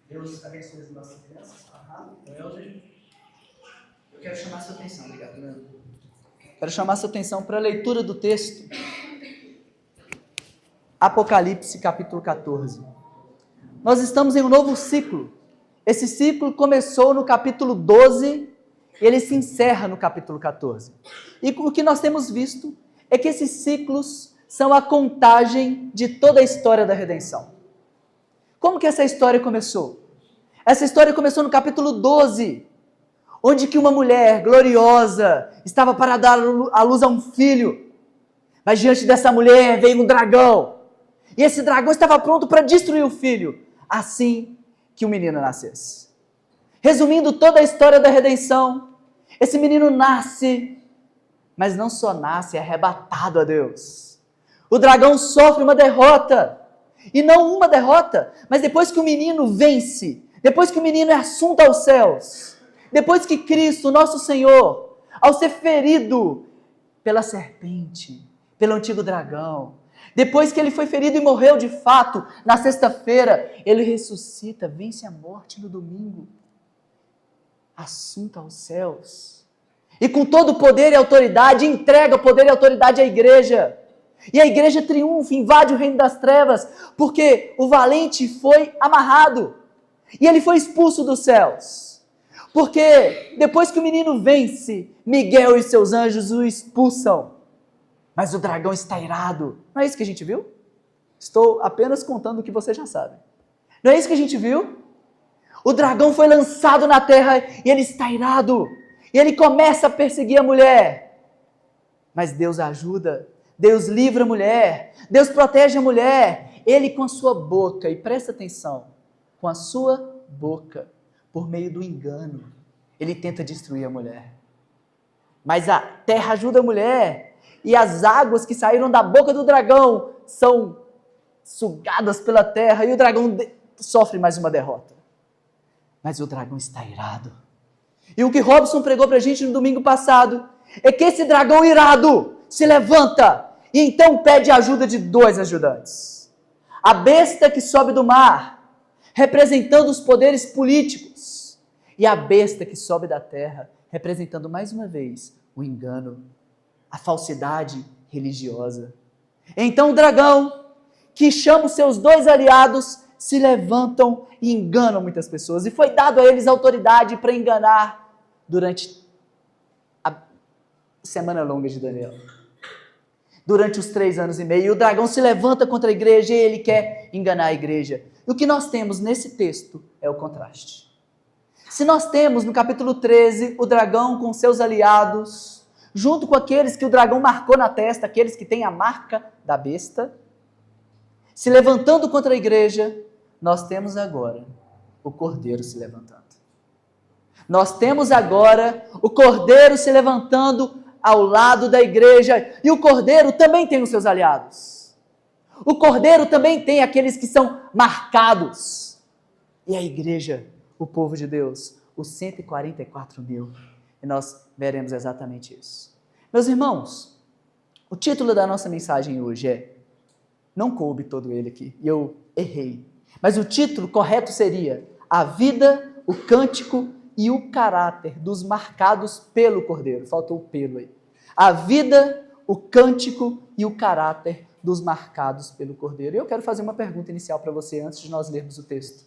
Deus abençoe as nossas crianças. Eu quero chamar a sua atenção, obrigado, Leandro. Quero chamar a sua atenção para a leitura do texto. Apocalipse, capítulo 14. Nós estamos em um novo ciclo. Esse ciclo começou no capítulo 12 e ele se encerra no capítulo 14. E o que nós temos visto é que esses ciclos são a contagem de toda a história da redenção. Como que essa história começou? Essa história começou no capítulo 12, onde que uma mulher gloriosa estava para dar à luz a um filho. Mas diante dessa mulher veio um dragão. E esse dragão estava pronto para destruir o filho, assim que o menino nascesse. Resumindo toda a história da redenção, esse menino nasce, mas não só nasce, é arrebatado a Deus. O dragão sofre uma derrota, e não uma derrota, mas depois que o menino vence, depois que o menino é assunto aos céus, depois que Cristo, nosso Senhor, ao ser ferido pela serpente, pelo antigo dragão, depois que ele foi ferido e morreu de fato, na sexta-feira, ele ressuscita, vence a morte no domingo, assunto aos céus, e com todo o poder e autoridade, entrega poder e autoridade à igreja, e a igreja triunfa, invade o reino das trevas, porque o valente foi amarrado, e ele foi expulso dos céus, porque depois que o menino vence, Miguel e seus anjos o expulsam, mas o dragão está irado. Não é isso que a gente viu? Estou apenas contando o que você já sabe. Não é isso que a gente viu? O dragão foi lançado na terra e ele está irado. E ele começa a perseguir a mulher. Mas Deus ajuda. Deus livra a mulher. Deus protege a mulher. Ele com a sua boca, e presta atenção, com a sua boca, por meio do engano, ele tenta destruir a mulher. Mas a terra ajuda a mulher. E as águas que saíram da boca do dragão são sugadas pela terra e o dragão sofre mais uma derrota. Mas o dragão está irado. E o que Robson pregou para a gente no domingo passado é que esse dragão irado se levanta e então pede a ajuda de dois ajudantes. A besta que sobe do mar, representando os poderes políticos, e a besta que sobe da terra, representando mais uma vez o engano, a falsidade religiosa. Então o dragão, que chama os seus dois aliados, se levantam e enganam muitas pessoas. E foi dado a eles autoridade para enganar durante a semana longa de Daniel. Durante os 3 anos e meio. E o dragão se levanta contra a igreja e ele quer enganar a igreja. E o que nós temos nesse texto é o contraste. Se nós temos no capítulo 13 o dragão com seus aliados, junto com aqueles que o dragão marcou na testa, aqueles que têm a marca da besta, se levantando contra a igreja, nós temos agora o cordeiro se levantando. Nós temos agora o cordeiro se levantando ao lado da igreja, e o cordeiro também tem os seus aliados. O cordeiro também tem aqueles que são marcados. E a igreja, o povo de Deus, os 144 mil. E nós veremos exatamente isso. Meus irmãos, o título da nossa mensagem hoje é, não coube todo ele aqui, e eu errei, mas o título correto seria A Vida, o Cântico e o Caráter dos Marcados pelo Cordeiro. Faltou o pelo aí. A vida, o cântico e o caráter dos marcados pelo Cordeiro. E eu quero fazer uma pergunta inicial para você antes de nós lermos o texto.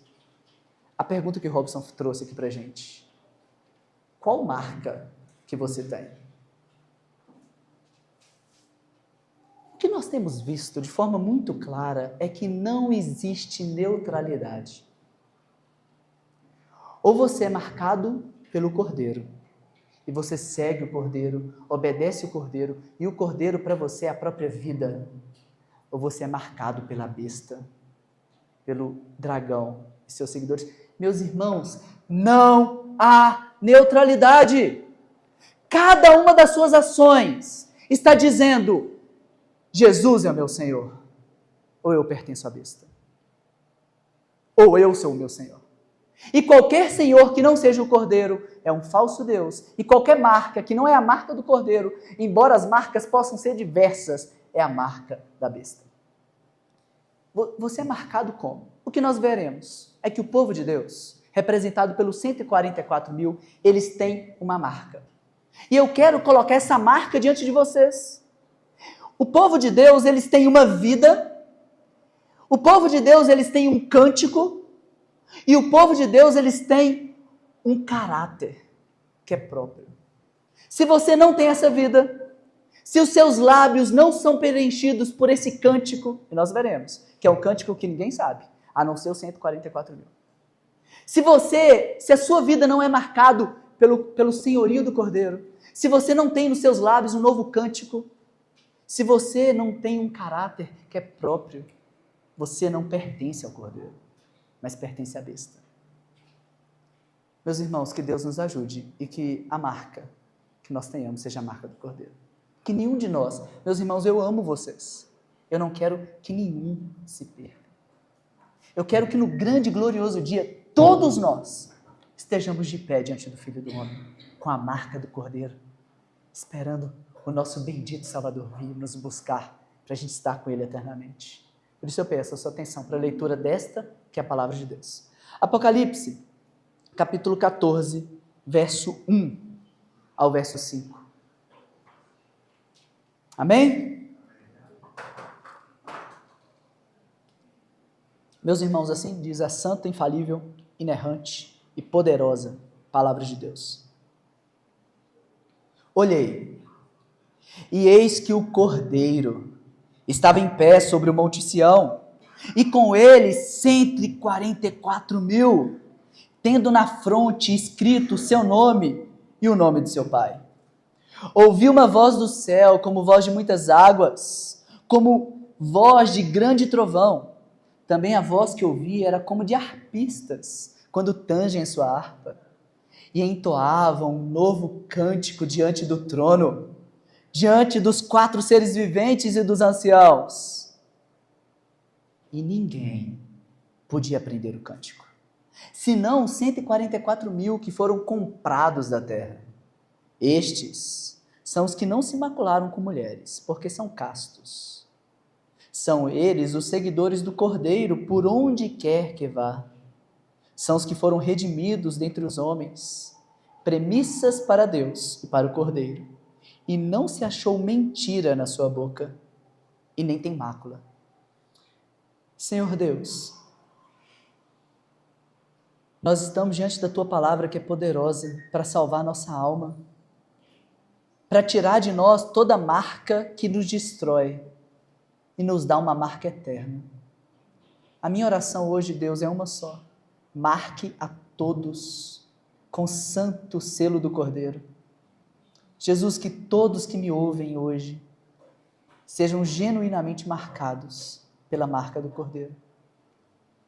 A pergunta que Robson trouxe aqui para a gente. Qual marca que você tem? O que nós temos visto de forma muito clara é que não existe neutralidade. Ou você é marcado pelo Cordeiro, e você segue o Cordeiro, obedece o Cordeiro, e o Cordeiro para você é a própria vida. Ou você é marcado pela besta, pelo dragão e seus seguidores. Meus irmãos, não há neutralidade. Cada uma das suas ações está dizendo, Jesus é o meu Senhor, ou eu pertenço à besta, ou eu sou o meu Senhor. E qualquer Senhor que não seja o Cordeiro é um falso Deus, e qualquer marca que não é a marca do Cordeiro, embora as marcas possam ser diversas, é a marca da besta. Você é marcado como? O que nós veremos? é que o povo de Deus, representado pelos 144 mil, eles têm uma marca. E eu quero colocar essa marca diante de vocês. O povo de Deus, eles têm uma vida. O povo de Deus, eles têm um cântico. E o povo de Deus, eles têm um caráter que é próprio. Se você não tem essa vida, se os seus lábios não são preenchidos por esse cântico, e nós veremos, que é um cântico que ninguém sabe, a não ser os 144 mil. Se a sua vida não é marcado pelo senhorio do Cordeiro, se você não tem nos seus lábios um novo cântico, se você não tem um caráter que é próprio, você não pertence ao Cordeiro, mas pertence à besta. Meus irmãos, que Deus nos ajude e que a marca que nós tenhamos seja a marca do Cordeiro. Que nenhum de nós, meus irmãos, eu amo vocês. Eu não quero que nenhum se perca. Eu quero que no grande e glorioso dia, todos nós estejamos de pé diante do Filho do Homem, com a marca do Cordeiro, esperando o nosso bendito Salvador vir nos buscar, para a gente estar com Ele eternamente. Por isso eu peço a sua atenção para a leitura desta, que é a palavra de Deus. Apocalipse, capítulo 14, verso 1 ao verso 5. Amém? Meus irmãos, assim diz a santa, infalível, inerrante e poderosa palavra de Deus. Olhei, e eis que o Cordeiro estava em pé sobre o monte Sião, e com ele 144 mil, tendo na fronte escrito o seu nome e o nome de seu pai. Ouvi uma voz do céu, como voz de muitas águas, como voz de grande trovão. Também a voz que ouvi era como de arpistas, quando tangem a sua harpa, e entoavam um novo cântico diante do trono, diante dos 4 seres viventes e dos anciãos. E ninguém podia aprender o cântico, senão 144 mil que foram comprados da terra. Estes são os que não se macularam com mulheres, porque são castos. São eles os seguidores do Cordeiro, por onde quer que vá. São os que foram redimidos dentre os homens, premissas para Deus e para o Cordeiro. E não se achou mentira na sua boca, e nem tem mácula. Senhor Deus, nós estamos diante da Tua palavra que é poderosa para salvar nossa alma, para tirar de nós toda marca que nos destrói e nos dá uma marca eterna. A minha oração hoje, Deus, é uma só. Marque a todos com o santo selo do Cordeiro. Jesus, que todos que me ouvem hoje sejam genuinamente marcados pela marca do Cordeiro.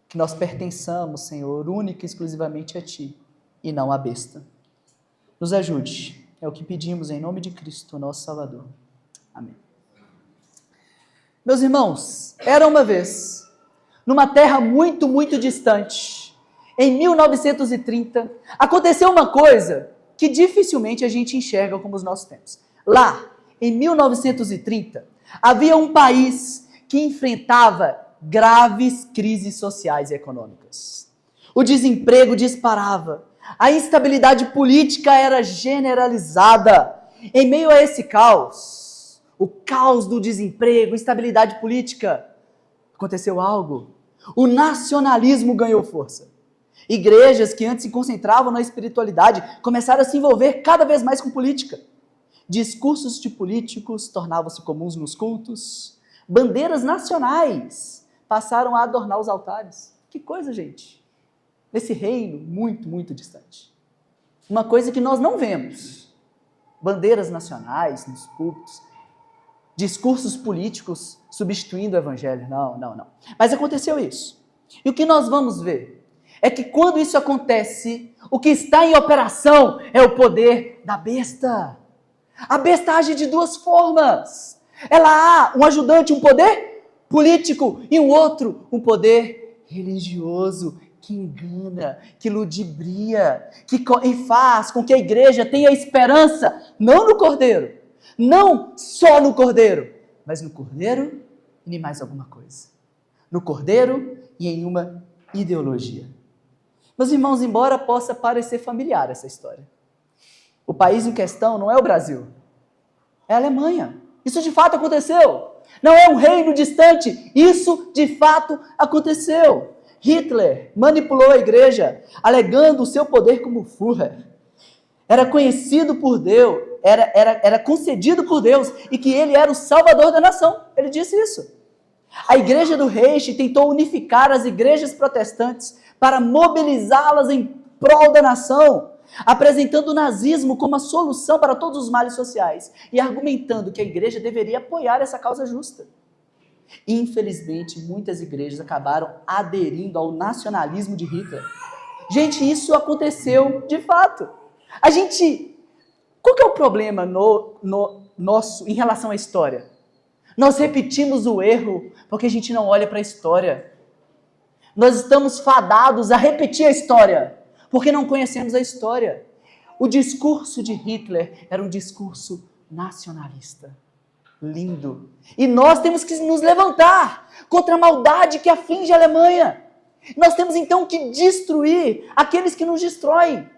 Que nós pertençamos, Senhor, única e exclusivamente a Ti e não à besta. Nos ajude. É o que pedimos em nome de Cristo, nosso Salvador. Amém. Meus irmãos, era uma vez, numa terra muito, muito distante, em 1930, aconteceu uma coisa que dificilmente a gente enxerga como os nossos tempos. Lá, em 1930, havia um país que enfrentava graves crises sociais e econômicas. O desemprego disparava. A instabilidade política era generalizada. Em meio a esse caos, o caos do desemprego, instabilidade política, aconteceu algo. O nacionalismo ganhou força. Igrejas que antes se concentravam na espiritualidade começaram a se envolver cada vez mais com política. Discursos de políticos tornavam-se comuns nos cultos. Bandeiras nacionais passaram a adornar os altares. Que coisa, gente! Nesse reino muito, muito distante. Uma coisa que nós não vemos. Bandeiras nacionais nos púlpitos, discursos políticos substituindo o evangelho. Não, não, não. Mas aconteceu isso. E o que nós vamos ver é que quando isso acontece, o que está em operação é o poder da besta. A besta age de duas formas. Ela há um ajudante, um poder político, e um outro, um poder religioso, que engana, que ludibria, que faz com que a igreja tenha esperança, não no Cordeiro, não só no Cordeiro, mas no Cordeiro e em mais alguma coisa. No Cordeiro e em uma ideologia. Meus irmãos, embora possa parecer familiar essa história, o país em questão não é o Brasil, é a Alemanha. Isso de fato aconteceu. Não é um reino distante, isso de fato aconteceu. Hitler manipulou a igreja, alegando o seu poder como Führer. Era conhecido por Deus, era concedido por Deus, e que ele era o salvador da nação. Ele disse isso. A igreja do Reich tentou unificar as igrejas protestantes para mobilizá-las em prol da nação, apresentando o nazismo como a solução para todos os males sociais e argumentando que a igreja deveria apoiar essa causa justa. Infelizmente, muitas igrejas acabaram aderindo ao nacionalismo de Hitler. Gente, isso aconteceu de fato. Qual que é o problema nosso em relação à história? Nós repetimos o erro porque a gente não olha para a história. Nós estamos fadados a repetir a história porque não conhecemos a história. O discurso de Hitler era um discurso nacionalista. Lindo. E nós temos que nos levantar contra a maldade que aflige a Alemanha. Nós temos então que destruir aqueles que nos destroem.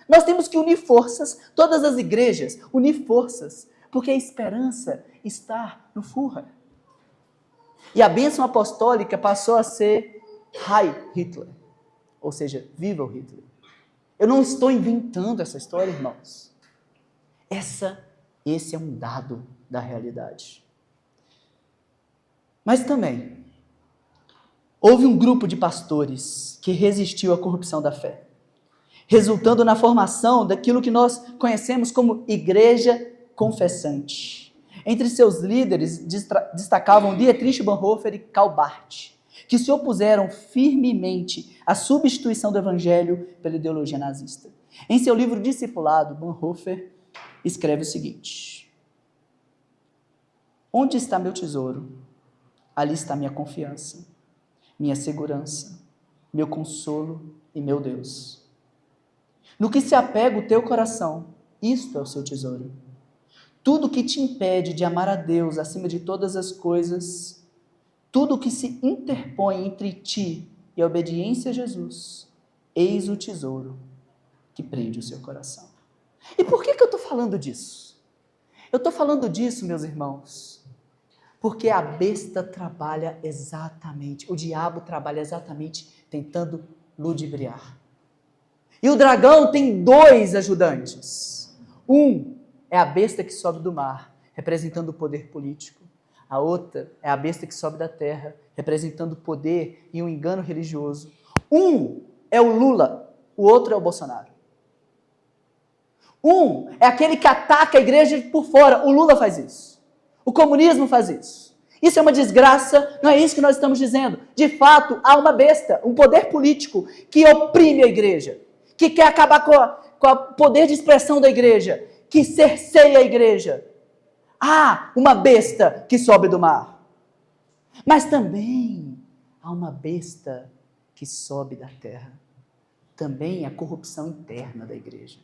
Nós temos que unir forças, todas as igrejas, unir forças, porque a esperança está no Führer. E a bênção apostólica passou a ser Heil Hitler, ou seja, viva o Hitler. Eu não estou inventando essa história, irmãos. Esse é um dado da realidade. Mas também, houve um grupo de pastores que resistiu à corrupção da fé, resultando na formação daquilo que nós conhecemos como igreja confessante. Entre seus líderes destacavam Dietrich Bonhoeffer e Karl Barth, que se opuseram firmemente à substituição do evangelho pela ideologia nazista. Em seu livro Discipulado, Bonhoeffer escreve o seguinte: onde está meu tesouro? Ali está minha confiança, minha segurança, meu consolo e meu Deus. No que se apega o teu coração, isto é o seu tesouro. Tudo que te impede de amar a Deus acima de todas as coisas, tudo que se interpõe entre ti e a obediência a Jesus, eis o tesouro que prende o seu coração. E por que eu estou falando disso? Eu estou falando disso, meus irmãos, porque a besta trabalha exatamente, o diabo trabalha exatamente tentando ludibriar. E o dragão tem dois ajudantes. Um é a besta que sobe do mar, representando o poder político. A outra é a besta que sobe da terra, representando o poder e o engano religioso. Um é o Lula, o outro é o Bolsonaro. Um é aquele que ataca a igreja por fora, o Lula faz isso. O comunismo faz isso. Isso é uma desgraça, não é isso que nós estamos dizendo. De fato, há uma besta, um poder político que oprime a igreja, que quer acabar com o poder de expressão da igreja, que cerceia a igreja. Há uma besta que sobe do mar. Mas também há uma besta que sobe da terra. Também a corrupção interna da igreja.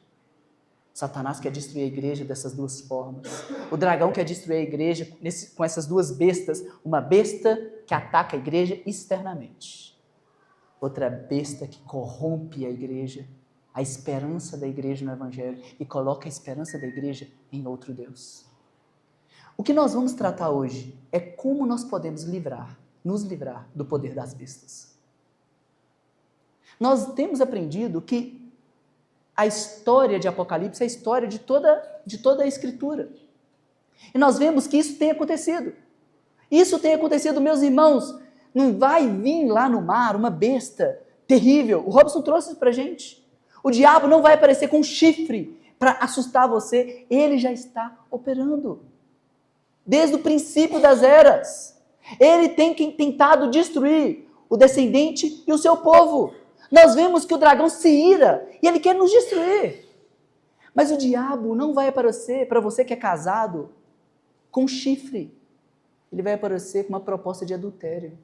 Satanás quer destruir a igreja dessas duas formas. O dragão quer destruir a igreja com essas duas bestas. Uma besta que ataca a igreja externamente. Outra besta que corrompe a igreja, a esperança da igreja no evangelho e coloca a esperança da igreja em outro Deus. O que nós vamos tratar hoje é como nós podemos nos livrar do poder das bestas. Nós temos aprendido que a história de Apocalipse é a história de toda a Escritura. E nós vemos que isso tem acontecido. Isso tem acontecido, meus irmãos. Não vai vir lá no mar uma besta terrível. O Robson trouxe isso para a gente. O diabo não vai aparecer com um chifre para assustar você. Ele já está operando. Desde o princípio das eras. Ele tem tentado destruir o descendente e o seu povo. Nós vemos que o dragão se ira e ele quer nos destruir. Mas o diabo não vai aparecer para você que é casado com chifre. Ele vai aparecer com uma proposta de adultério.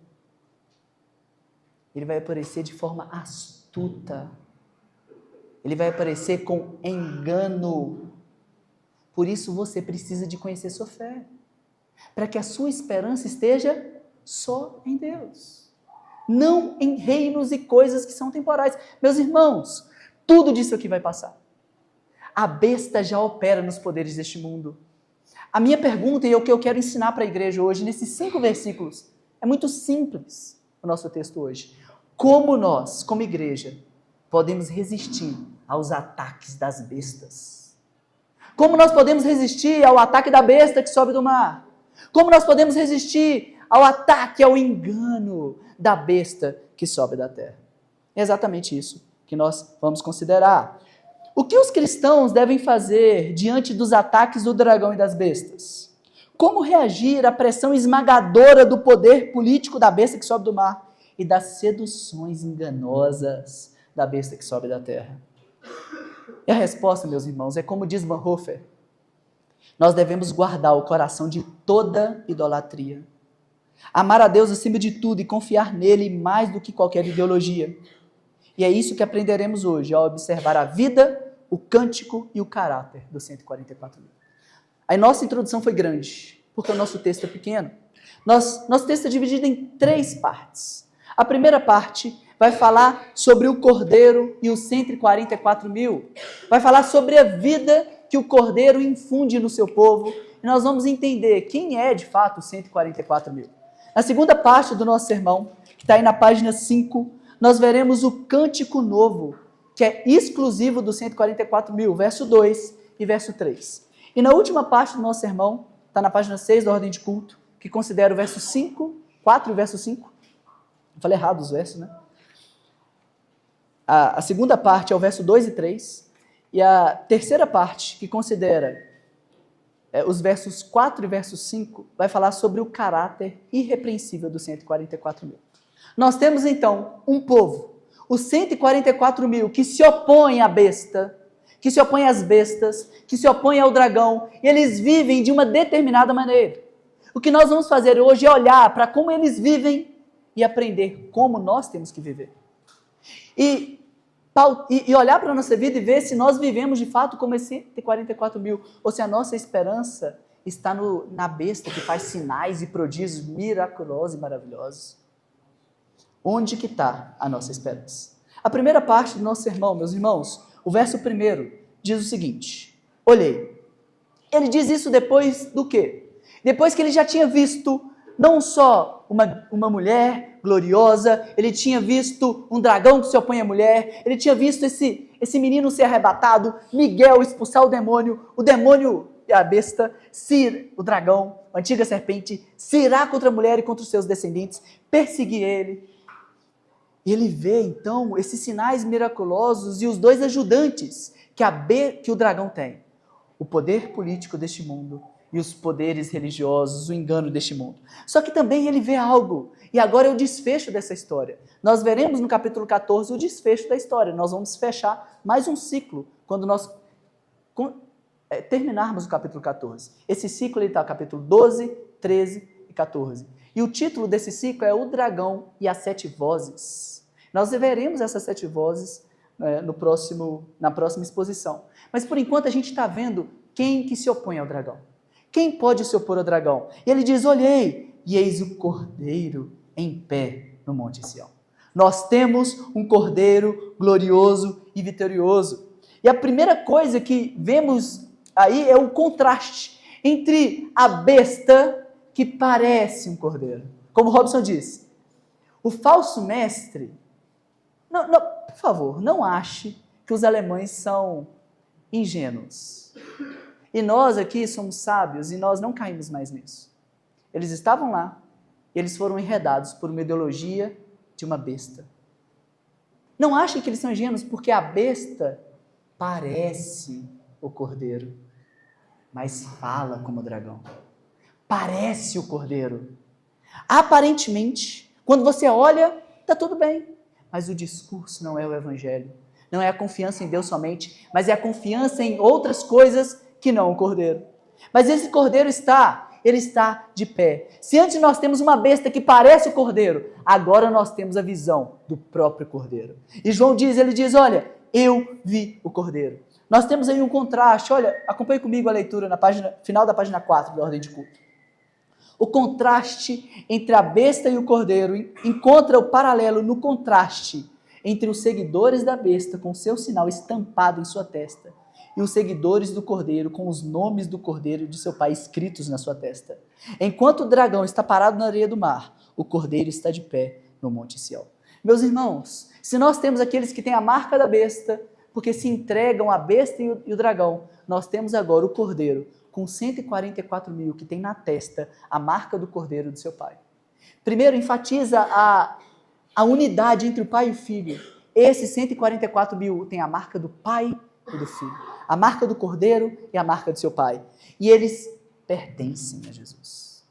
Ele vai aparecer de forma astuta. Ele vai aparecer com engano. Por isso você precisa de conhecer sua fé. Para que a sua esperança esteja só em Deus. não em reinos e coisas que são temporais. Meus irmãos, tudo disso aqui vai passar. A besta já opera nos poderes deste mundo. A minha pergunta e o que eu quero ensinar para a igreja hoje, nesses 5 versículos, é muito simples o nosso texto hoje. Como nós, como igreja, podemos resistir aos ataques das bestas? Como nós podemos resistir ao ataque da besta que sobe do mar? Como nós podemos resistir ao ataque, ao engano da besta que sobe da terra? É exatamente isso que nós vamos considerar. O que os cristãos devem fazer diante dos ataques do dragão e das bestas? Como reagir à pressão esmagadora do poder político da besta que sobe do mar e das seduções enganosas da besta que sobe da terra? E a resposta, meus irmãos, é como diz Bonhoeffer: nós devemos guardar o coração de toda idolatria, amar a Deus acima de tudo e confiar nele mais do que qualquer ideologia. E é isso que aprenderemos hoje, ao observar a vida, o cântico e o caráter dos 144 mil. A nossa introdução foi grande, porque o nosso texto é pequeno. Nosso texto é dividido em 3 partes. A primeira parte vai falar sobre o Cordeiro e os 144 mil. Vai falar sobre a vida que o Cordeiro infunde no seu povo. E nós vamos entender quem é de fato os 144 mil. Na segunda parte do nosso sermão, que está aí na página 5, nós veremos o cântico novo, que é exclusivo dos 144 mil, verso 2 e verso 3. E na última parte do nosso sermão, está na página 6 da ordem de culto, que considera o verso 4 e o verso 5. Eu falei errado os versos, né? A segunda parte é o verso 2 e 3. E a terceira parte, que considera os versos 4 e verso 5, vai falar sobre o caráter irrepreensível dos 144 mil. Nós temos então um povo, os 144 mil, que se opõem à besta, que se opõem às bestas, que se opõem ao dragão, e eles vivem de uma determinada maneira. O que nós vamos fazer hoje é olhar para como eles vivem e aprender como nós temos que viver. E olhar para a nossa vida e ver se nós vivemos de fato como esses 144 mil, ou se a nossa esperança está na besta que faz sinais e prodígios miraculosos e maravilhosos. Onde que está a nossa esperança? A primeira parte do nosso sermão, meus irmãos, o verso 1 diz o seguinte: olhei. Ele diz isso depois do quê? Depois que ele já tinha visto não só uma mulher gloriosa, ele tinha visto um dragão que se opõe à mulher, ele tinha visto esse menino ser arrebatado, Miguel expulsar o demônio e a besta, o dragão, a antiga serpente, se irá contra a mulher e contra os seus descendentes, perseguir ele. E ele vê, então, esses sinais miraculosos e os 2 ajudantes que o dragão tem. O poder político deste mundo e os poderes religiosos, o engano deste mundo. Só que também ele vê algo, e agora é o desfecho dessa história. Nós veremos no capítulo 14 o desfecho da história. Nós vamos fechar mais um ciclo quando nós terminarmos o capítulo 14. Esse ciclo está no capítulo 12, 13 e 14. E o título desse ciclo é O Dragão e as 7 Vozes. Nós veremos essas 7 vozes na próxima exposição. Mas por enquanto a gente está vendo quem que se opõe ao dragão. Quem pode se opor ao dragão? E ele diz: olhei, e eis o Cordeiro em pé no Monte Sião. Nós temos um Cordeiro glorioso e vitorioso. E a primeira coisa que vemos aí é o contraste entre a besta que parece um cordeiro. Como Robson disse, o falso mestre... por favor, não ache que os alemães são ingênuos. E nós aqui somos sábios e nós não caímos mais nisso. Eles estavam lá, eles foram enredados por uma ideologia de uma besta. Não achem que eles são ingênuos porque a besta parece o cordeiro, mas fala como o dragão. Parece o cordeiro. Aparentemente, quando você olha, está tudo bem. Mas o discurso não é o evangelho. Não é a confiança em Deus somente, mas é a confiança em outras coisas que não o cordeiro. Mas esse cordeiro ele está de pé. Se antes nós temos uma besta que parece o cordeiro, agora nós temos a visão do próprio cordeiro. E João diz, olha, eu vi o cordeiro. Nós temos aí um contraste, olha, acompanhe comigo a leitura na final da página 4 da ordem de culto. O contraste entre a besta e o cordeiro encontra o paralelo no contraste entre os seguidores da besta com seu sinal estampado em sua testa e os seguidores do cordeiro com os nomes do cordeiro e de seu pai escritos na sua testa. Enquanto o dragão está parado na areia do mar, o cordeiro está de pé no Monte Sião. Meus irmãos, se nós temos aqueles que têm a marca da besta, porque se entregam à besta e o dragão, nós temos agora o cordeiro com 144 mil que tem na testa a marca do cordeiro do seu pai. Primeiro, enfatiza a unidade entre o pai e o filho. Esses 144 mil tem a marca do pai e do filho, a marca do cordeiro e a marca do seu pai. E eles pertencem a Jesus.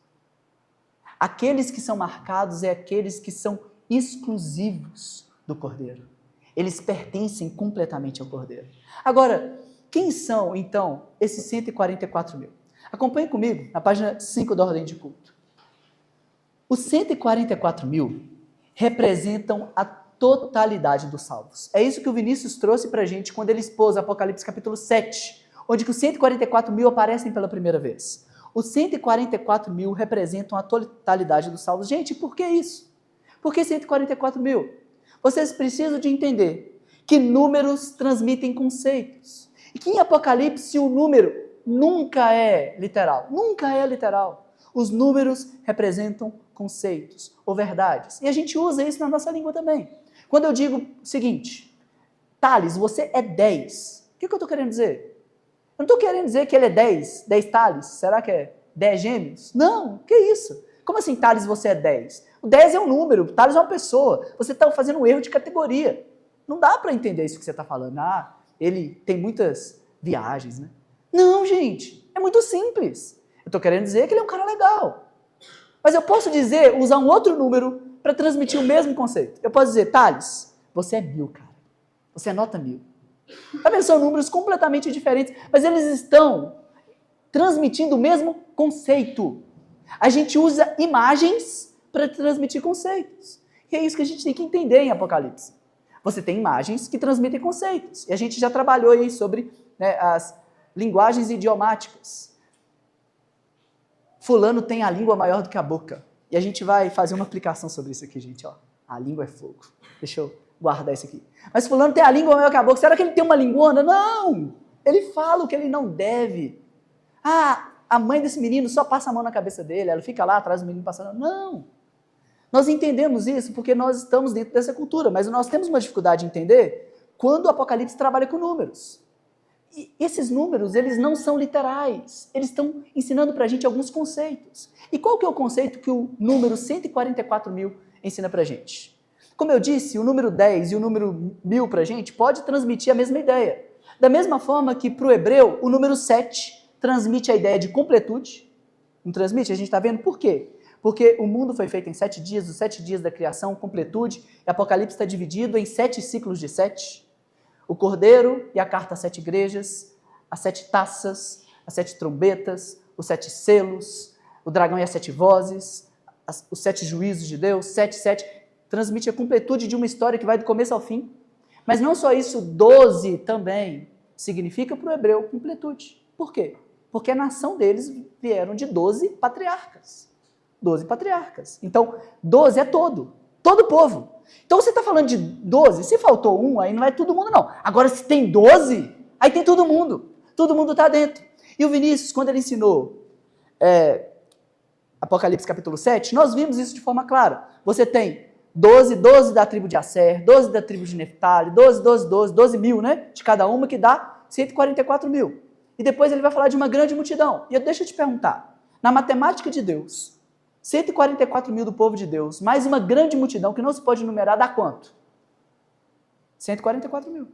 Aqueles que são marcados é aqueles que são exclusivos do cordeiro. Eles pertencem completamente ao cordeiro. Agora, quem são, então, esses 144 mil? Acompanhe comigo na página 5 da ordem de culto. Os 144 mil representam a totalidade dos salvos. É isso que o Vinícius trouxe para a gente quando ele expôs Apocalipse capítulo 7, onde que os 144 mil aparecem pela primeira vez. Os 144 mil representam a totalidade dos salvos. Gente, por que isso? Por que 144 mil? Vocês precisam de entender que números transmitem conceitos. E que em Apocalipse o número nunca é literal. Nunca é literal. Os números representam conceitos ou verdades. E a gente usa isso na nossa língua também. Quando eu digo o seguinte, Thales, você é 10. O que eu estou querendo dizer? Eu não estou querendo dizer que ele é 10 Thales. Será que é 10 gêmeos? Não, que isso? Como assim, Thales, você é 10? O 10 é um número, Thales é uma pessoa. Você está fazendo um erro de categoria. Não dá para entender isso que você está falando. Ah, ele tem muitas viagens, né? Não, gente, é muito simples. Eu estou querendo dizer que ele é um cara legal. Mas eu posso usar um outro número para transmitir o mesmo conceito. Eu posso dizer, Thales, você é 1000, cara. Você é nota 1000. Tá vendo? São números completamente diferentes, mas eles estão transmitindo o mesmo conceito. A gente usa imagens para transmitir conceitos. E é isso que a gente tem que entender em Apocalipse. Você tem imagens que transmitem conceitos. E a gente já trabalhou aí sobre as linguagens idiomáticas. Fulano tem a língua maior do que a boca. E a gente vai fazer uma aplicação sobre isso aqui, gente. Ó. A língua é fogo. Deixa eu guardar isso aqui. Mas fulano tem a língua maior que a boca. Será que ele tem uma linguona? Não! Ele fala o que ele não deve. Ah, a mãe desse menino só passa a mão na cabeça dele. Ela fica lá atrás do menino passando. Não! Nós entendemos isso porque nós estamos dentro dessa cultura. Mas nós temos uma dificuldade de entender quando o Apocalipse trabalha com números. E esses números, eles não são literais. Eles estão ensinando para a gente alguns conceitos. E qual que é o conceito que o número 144 mil ensina para a gente? Como eu disse, o número 10 e o número 1000 para a gente pode transmitir a mesma ideia. Da mesma forma que para o hebreu, o número 7 transmite a ideia de completude. Não transmite? A gente está vendo por quê? Porque o mundo foi feito em 7 dias, os 7 dias da criação, completude, e Apocalipse está dividido em 7 ciclos de 7. O cordeiro e a carta às 7 igrejas, as 7 taças, as 7 trombetas, os 7 selos, o dragão e as 7 vozes, os 7 juízos de Deus, 7, transmite a completude de uma história que vai do começo ao fim. Mas não só isso, 12 também significa para o hebreu completude. Por quê? Porque a nação deles vieram de 12 patriarcas. 12 patriarcas. Então, 12 é todo o povo. Então, você está falando de 12, se faltou um, aí não é todo mundo, não. Agora, se tem 12, aí tem todo mundo. Todo mundo está dentro. E o Vinícius, quando ele ensinou Apocalipse capítulo 7, nós vimos isso de forma clara. Você tem 12 da tribo de Asser, 12 da tribo de Neftali, 12 mil, né? De cada uma, que dá 144 mil. E depois ele vai falar de uma grande multidão. E deixa eu te perguntar, na matemática de Deus, 144 mil do povo de Deus, mais uma grande multidão que não se pode numerar, dá quanto? 144 mil.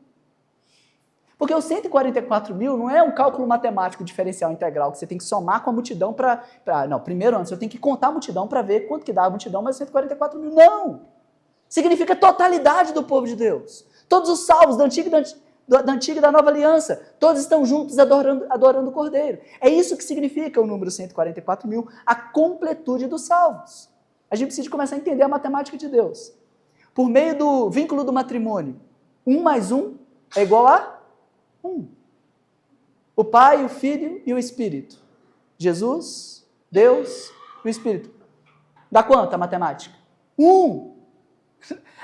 Porque os 144 mil não é um cálculo matemático diferencial integral, que você tem que somar com a multidão para... Não, primeiro antes eu tenho que contar a multidão para ver quanto que dá a multidão, mas 144 mil. Não! Significa a totalidade do povo de Deus. Todos os salvos da antiga e da nova aliança, todos estão juntos adorando o Cordeiro. É isso que significa o número 144 mil, a completude dos salvos. A gente precisa começar a entender a matemática de Deus. Por meio do vínculo do matrimônio, 1 mais 1 é igual a 1. O Pai, o Filho e o Espírito. Jesus, Deus E o Espírito? Dá quanto a matemática? 1.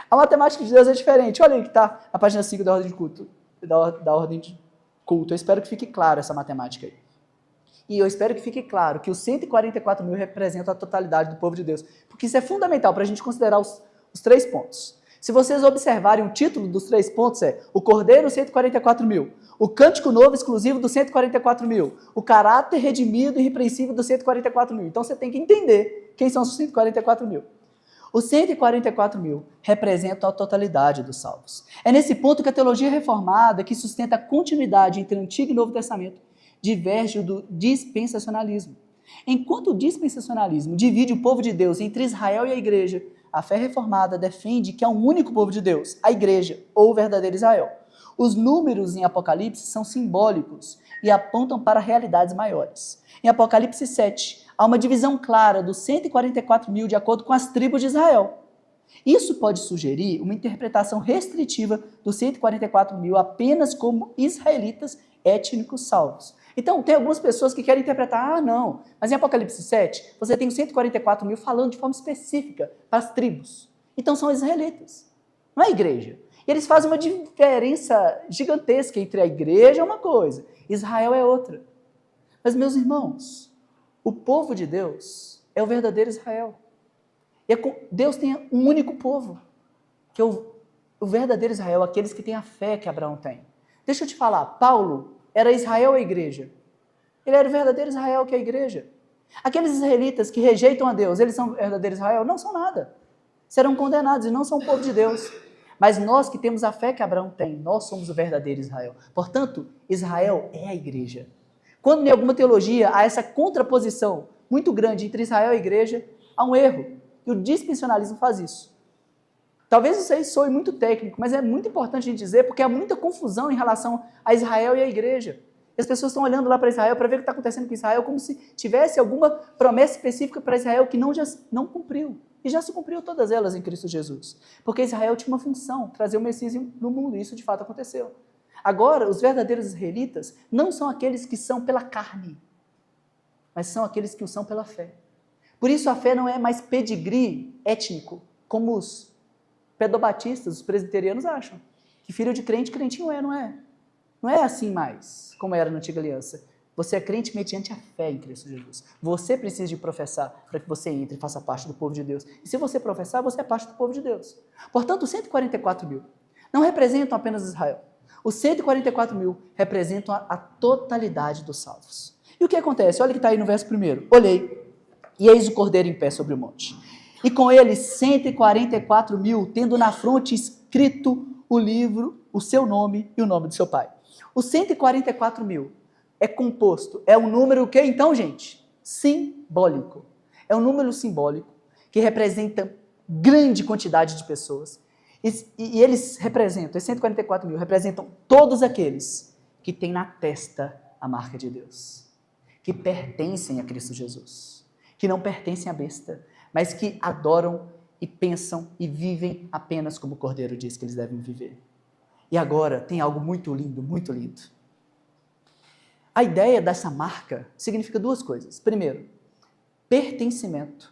A matemática de Deus é diferente. Olha aí que está na página 5 da ordem de culto. Da ordem de culto. Eu espero que fique claro essa matemática aí. E eu espero que fique claro que os 144 mil representam a totalidade do povo de Deus. Porque isso é fundamental para a gente considerar os 3 pontos. Se vocês observarem, o título dos 3 pontos é o Cordeiro, 144 mil. O Cântico Novo exclusivo dos 144 mil. O caráter redimido e irrepreensível dos 144 mil. Então você tem que entender quem são os 144 mil. Os 144 mil representam a totalidade dos salvos. É nesse ponto que a teologia reformada, que sustenta a continuidade entre o Antigo e Novo Testamento, diverge do dispensacionalismo. Enquanto o dispensacionalismo divide o povo de Deus entre Israel e a igreja, a fé reformada defende que há um único povo de Deus, a igreja, ou o verdadeiro Israel. Os números em Apocalipse são simbólicos e apontam para realidades maiores. Em Apocalipse 7, há uma divisão clara dos 144 mil de acordo com as tribos de Israel. Isso pode sugerir uma interpretação restritiva dos 144 mil apenas como israelitas étnicos salvos. Então, tem algumas pessoas que querem interpretar, não, mas em Apocalipse 7, você tem os 144 mil falando de forma específica para as tribos. Então, são israelitas, não é a igreja. E eles fazem uma diferença gigantesca entre a igreja é uma coisa, Israel é outra. Mas, meus irmãos, o povo de Deus é o verdadeiro Israel. E Deus tem um único povo, que é o verdadeiro Israel, aqueles que têm a fé que Abraão tem. Deixa eu te falar, Paulo era Israel ou a igreja? Ele era o verdadeiro Israel que é a igreja. Aqueles israelitas que rejeitam a Deus, eles são o verdadeiro Israel? Não são nada. Serão condenados e não são o povo de Deus. Mas nós que temos a fé que Abraão tem, nós somos o verdadeiro Israel. Portanto, Israel é a igreja. Quando em alguma teologia há essa contraposição muito grande entre Israel e a igreja, há um erro. E o dispensacionalismo faz isso. Talvez isso aí soe muito técnico, mas é muito importante a gente dizer, porque há muita confusão em relação a Israel e a igreja. E as pessoas estão olhando lá para Israel para ver o que está acontecendo com Israel, como se tivesse alguma promessa específica para Israel que não cumpriu. E já se cumpriu todas elas em Cristo Jesus. Porque Israel tinha uma função, trazer o Messias no mundo, e isso de fato aconteceu. Agora, os verdadeiros israelitas não são aqueles que são pela carne, mas são aqueles que o são pela fé. Por isso a fé não é mais pedigree étnico, como os pedobatistas, os presbiterianos acham. Que filho de crente, crente não é, não é? Não é assim mais, como era na Antiga Aliança. Você é crente mediante a fé em Cristo Jesus. Você precisa de professar para que você entre e faça parte do povo de Deus. E se você professar, você é parte do povo de Deus. Portanto, os 144 mil não representam apenas Israel. Os 144 mil representam a totalidade dos salvos. E o que acontece? Olha que está aí no verso 1. Olhei, e eis o cordeiro em pé sobre o monte. E com ele 144 mil, tendo na fronte escrito o livro, o seu nome e o nome do seu pai. Os 144 mil é composto, é um número o que então, gente? Simbólico. É um número simbólico que representa grande quantidade de pessoas. E eles representam, esses 144 mil, representam todos aqueles que têm na testa a marca de Deus, que pertencem a Cristo Jesus, que não pertencem à besta, mas que adoram e pensam e vivem apenas como o Cordeiro diz que eles devem viver. E agora tem algo muito lindo, muito lindo. A ideia dessa marca significa 2 coisas. Primeiro, pertencimento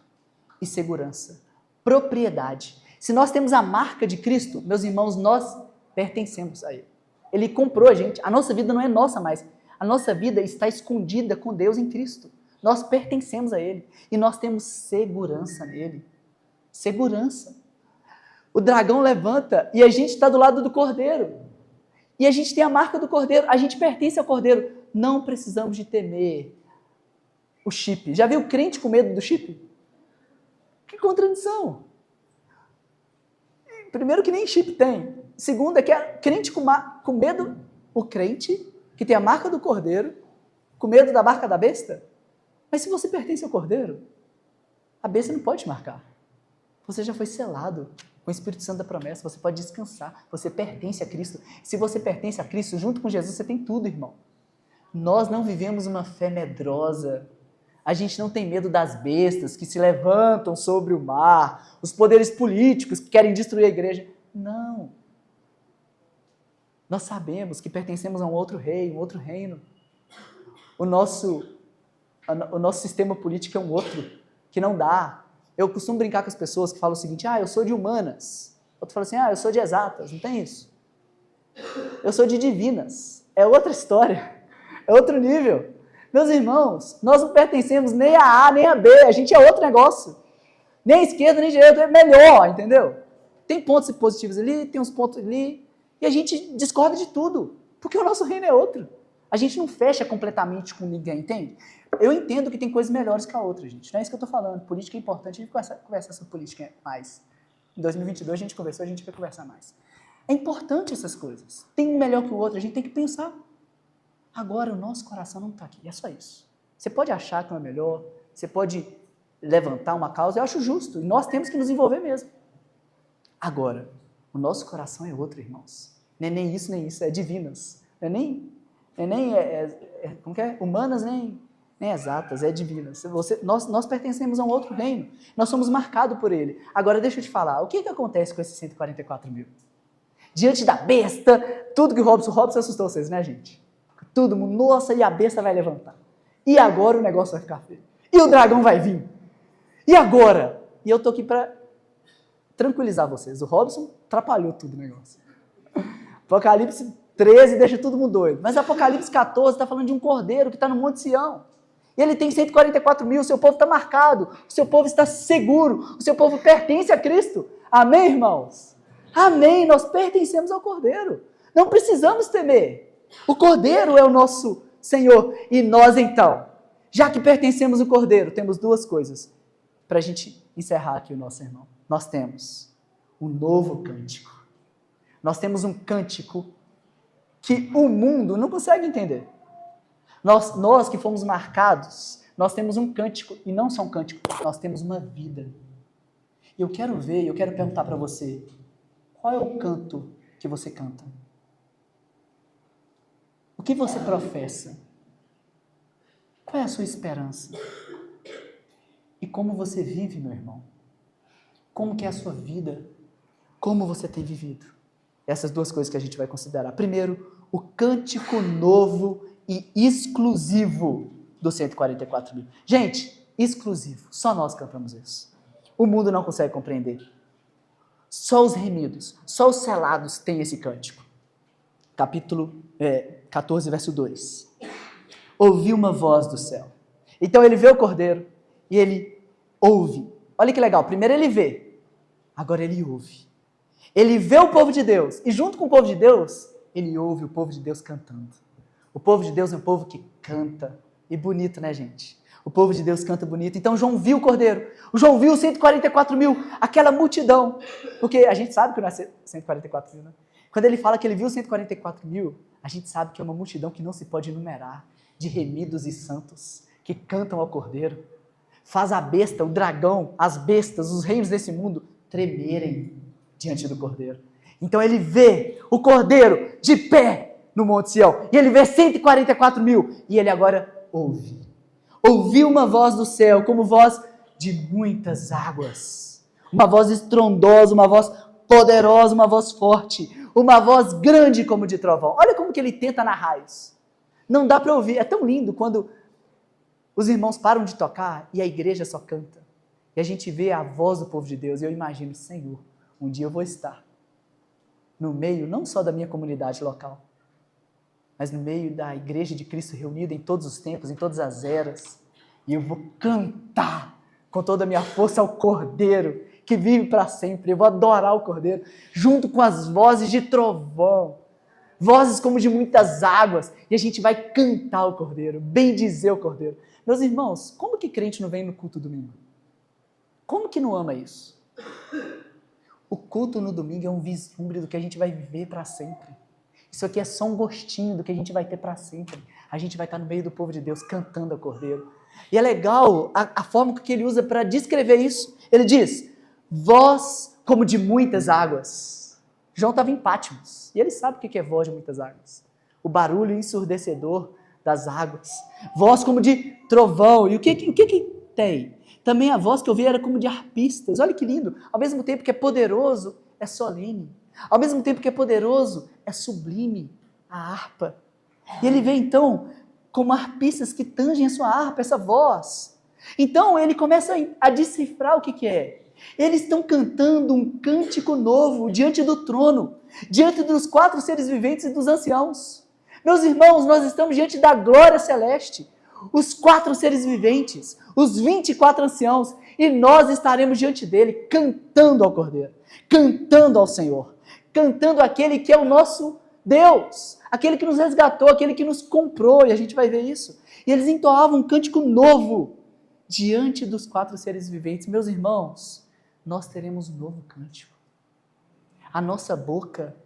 e segurança, propriedade. Se nós temos a marca de Cristo, meus irmãos, nós pertencemos a Ele. Ele comprou a gente, a nossa vida não é nossa mais, a nossa vida está escondida com Deus em Cristo. Nós pertencemos a Ele e nós temos segurança nele. Segurança. O dragão levanta e a gente está do lado do Cordeiro. E a gente tem a marca do Cordeiro, a gente pertence ao Cordeiro. Não precisamos de temer o chip. Já viu crente com medo do chip? Que contradição. Primeiro que nem chip tem. Segundo é que é crente com medo, o crente que tem a marca do Cordeiro, com medo da marca da besta. Mas se você pertence ao Cordeiro, a besta não pode te marcar. Você já foi selado com o Espírito Santo da promessa, você pode descansar, você pertence a Cristo. Se você pertence a Cristo, junto com Jesus, você tem tudo, irmão. Nós não vivemos uma fé medrosa. A gente não tem medo das bestas que se levantam sobre o mar, os poderes políticos que querem destruir a igreja. Não. Nós sabemos que pertencemos a um outro rei, um outro reino. O nosso sistema político é um outro, que não dá. Eu costumo brincar com as pessoas que falam o seguinte, eu sou de humanas. Outro fala assim, eu sou de exatas, não tem isso. Eu sou de divinas. É outra história, é outro nível. Meus irmãos, nós não pertencemos nem a A, nem a B, a gente é outro negócio. Nem esquerda, nem direita, é melhor, entendeu? Tem pontos positivos ali, tem uns pontos ali, e a gente discorda de tudo, porque o nosso reino é outro. A gente não fecha completamente com ninguém, entende? Eu entendo que tem coisas melhores que a outra, gente. Não é isso que eu estou falando. Política é importante, a gente conversa sobre política mais. Em 2022 a gente conversou, a gente vai conversar mais. É importante essas coisas. Tem um melhor que o outro, a gente tem que pensar. Agora, o nosso coração não está aqui, é só isso. Você pode achar que não é melhor, você pode levantar uma causa, eu acho justo, e nós temos que nos envolver mesmo. Agora, o nosso coração é outro, irmãos. Não é nem isso, é divinas. Não é nem como que é? Humanas, nem exatas, é divinas. Nós pertencemos a um outro reino, nós somos marcados por ele. Agora, deixa eu te falar, o que acontece com esses 144 mil? Diante da besta, tudo que o Robson assustou vocês, né, gente? Todo mundo, nossa, e a besta vai levantar. E agora o negócio vai ficar feio. E o dragão vai vir. E agora? E eu tô aqui para tranquilizar vocês. O Robson atrapalhou tudo o negócio. Apocalipse 13 deixa todo mundo doido. Mas Apocalipse 14 está falando de um cordeiro que está no Monte Sião. E ele tem 144 mil, o seu povo está marcado, o seu povo está seguro, o seu povo pertence a Cristo. Amém, irmãos? Amém, nós pertencemos ao cordeiro. Não precisamos temer. O cordeiro é o nosso Senhor. E nós, então, já que pertencemos ao cordeiro, temos duas coisas para a gente encerrar aqui o nosso sermão. Nós temos um novo cântico. Nós temos um cântico que o mundo não consegue entender. Nós que fomos marcados, nós temos um cântico, e não só um cântico, nós temos uma vida. E eu quero perguntar para você, qual é o canto que você canta? O que você professa? Qual é a sua esperança? E como você vive, meu irmão? Como que é a sua vida? Como você tem vivido? Essas duas coisas que a gente vai considerar. Primeiro, o cântico novo e exclusivo dos 144 mil. Gente, exclusivo. Só nós cantamos isso. O mundo não consegue compreender. Só os remidos, só os selados têm esse cântico. Capítulo 14, verso 2. Ouvi uma voz do céu. Então ele vê o cordeiro e ele ouve. Olha que legal, primeiro ele vê, agora ele ouve. Ele vê o povo de Deus e junto com o povo de Deus, ele ouve o povo de Deus cantando. O povo de Deus é um povo que canta. E bonito, né, gente? O povo de Deus canta bonito. Então João viu o cordeiro. O João viu os 144 mil, aquela multidão. Porque a gente sabe que não é 144 mil, né? Quando ele fala que ele viu os 144 mil, a gente sabe que é uma multidão que não se pode enumerar, de remidos e santos, que cantam ao cordeiro. Faz a besta, o dragão, as bestas, os reinos desse mundo tremerem diante do cordeiro. Então ele vê o cordeiro de pé no Monte Sião. E ele vê 144 mil. E ele agora ouve. Ouviu uma voz do céu, como voz de muitas águas. Uma voz estrondosa, uma voz poderosa, uma voz forte. Uma voz grande como de trovão. Olha como que ele tenta narrar isso. Não dá para ouvir. É tão lindo quando os irmãos param de tocar e a igreja só canta. E a gente vê a voz do povo de Deus. E eu imagino, Senhor, um dia eu vou estar no meio, não só da minha comunidade local, mas no meio da igreja de Cristo reunida em todos os tempos, em todas as eras. E eu vou cantar com toda a minha força ao Cordeiro, que vive para sempre. Eu vou adorar o Cordeiro, junto com as vozes de trovão, vozes como de muitas águas, e a gente vai cantar o Cordeiro, bendizer o Cordeiro. Meus irmãos, como que crente não vem no culto domingo? Como que não ama isso? O culto no domingo é um vislumbre do que a gente vai viver para sempre. Isso aqui é só um gostinho do que a gente vai ter para sempre. A gente vai estar no meio do povo de Deus cantando ao Cordeiro. E é legal a forma que ele usa para descrever isso. Ele diz, voz como de muitas águas. João estava em Patmos e ele sabe o que é voz de muitas águas. O barulho ensurdecedor das águas. Voz como de trovão. E o que tem? Também a voz que eu vi era como de arpistas. Olha que lindo. Ao mesmo tempo que é poderoso, é solene. Ao mesmo tempo que é poderoso, é sublime a harpa. E ele vê então como arpistas que tangem a sua harpa, essa voz. Então ele começa a decifrar o que é. Eles estão cantando um cântico novo diante do trono, diante dos 4 seres viventes e dos anciãos. Meus irmãos, nós estamos diante da glória celeste, os 4 seres viventes, os 24 anciãos, e nós estaremos diante dele cantando ao Cordeiro, cantando ao Senhor, cantando aquele que é o nosso Deus, aquele que nos resgatou, aquele que nos comprou, e a gente vai ver isso. E eles entoavam um cântico novo diante dos 4 seres viventes. Meus irmãos, nós teremos um novo cântico. A nossa boca,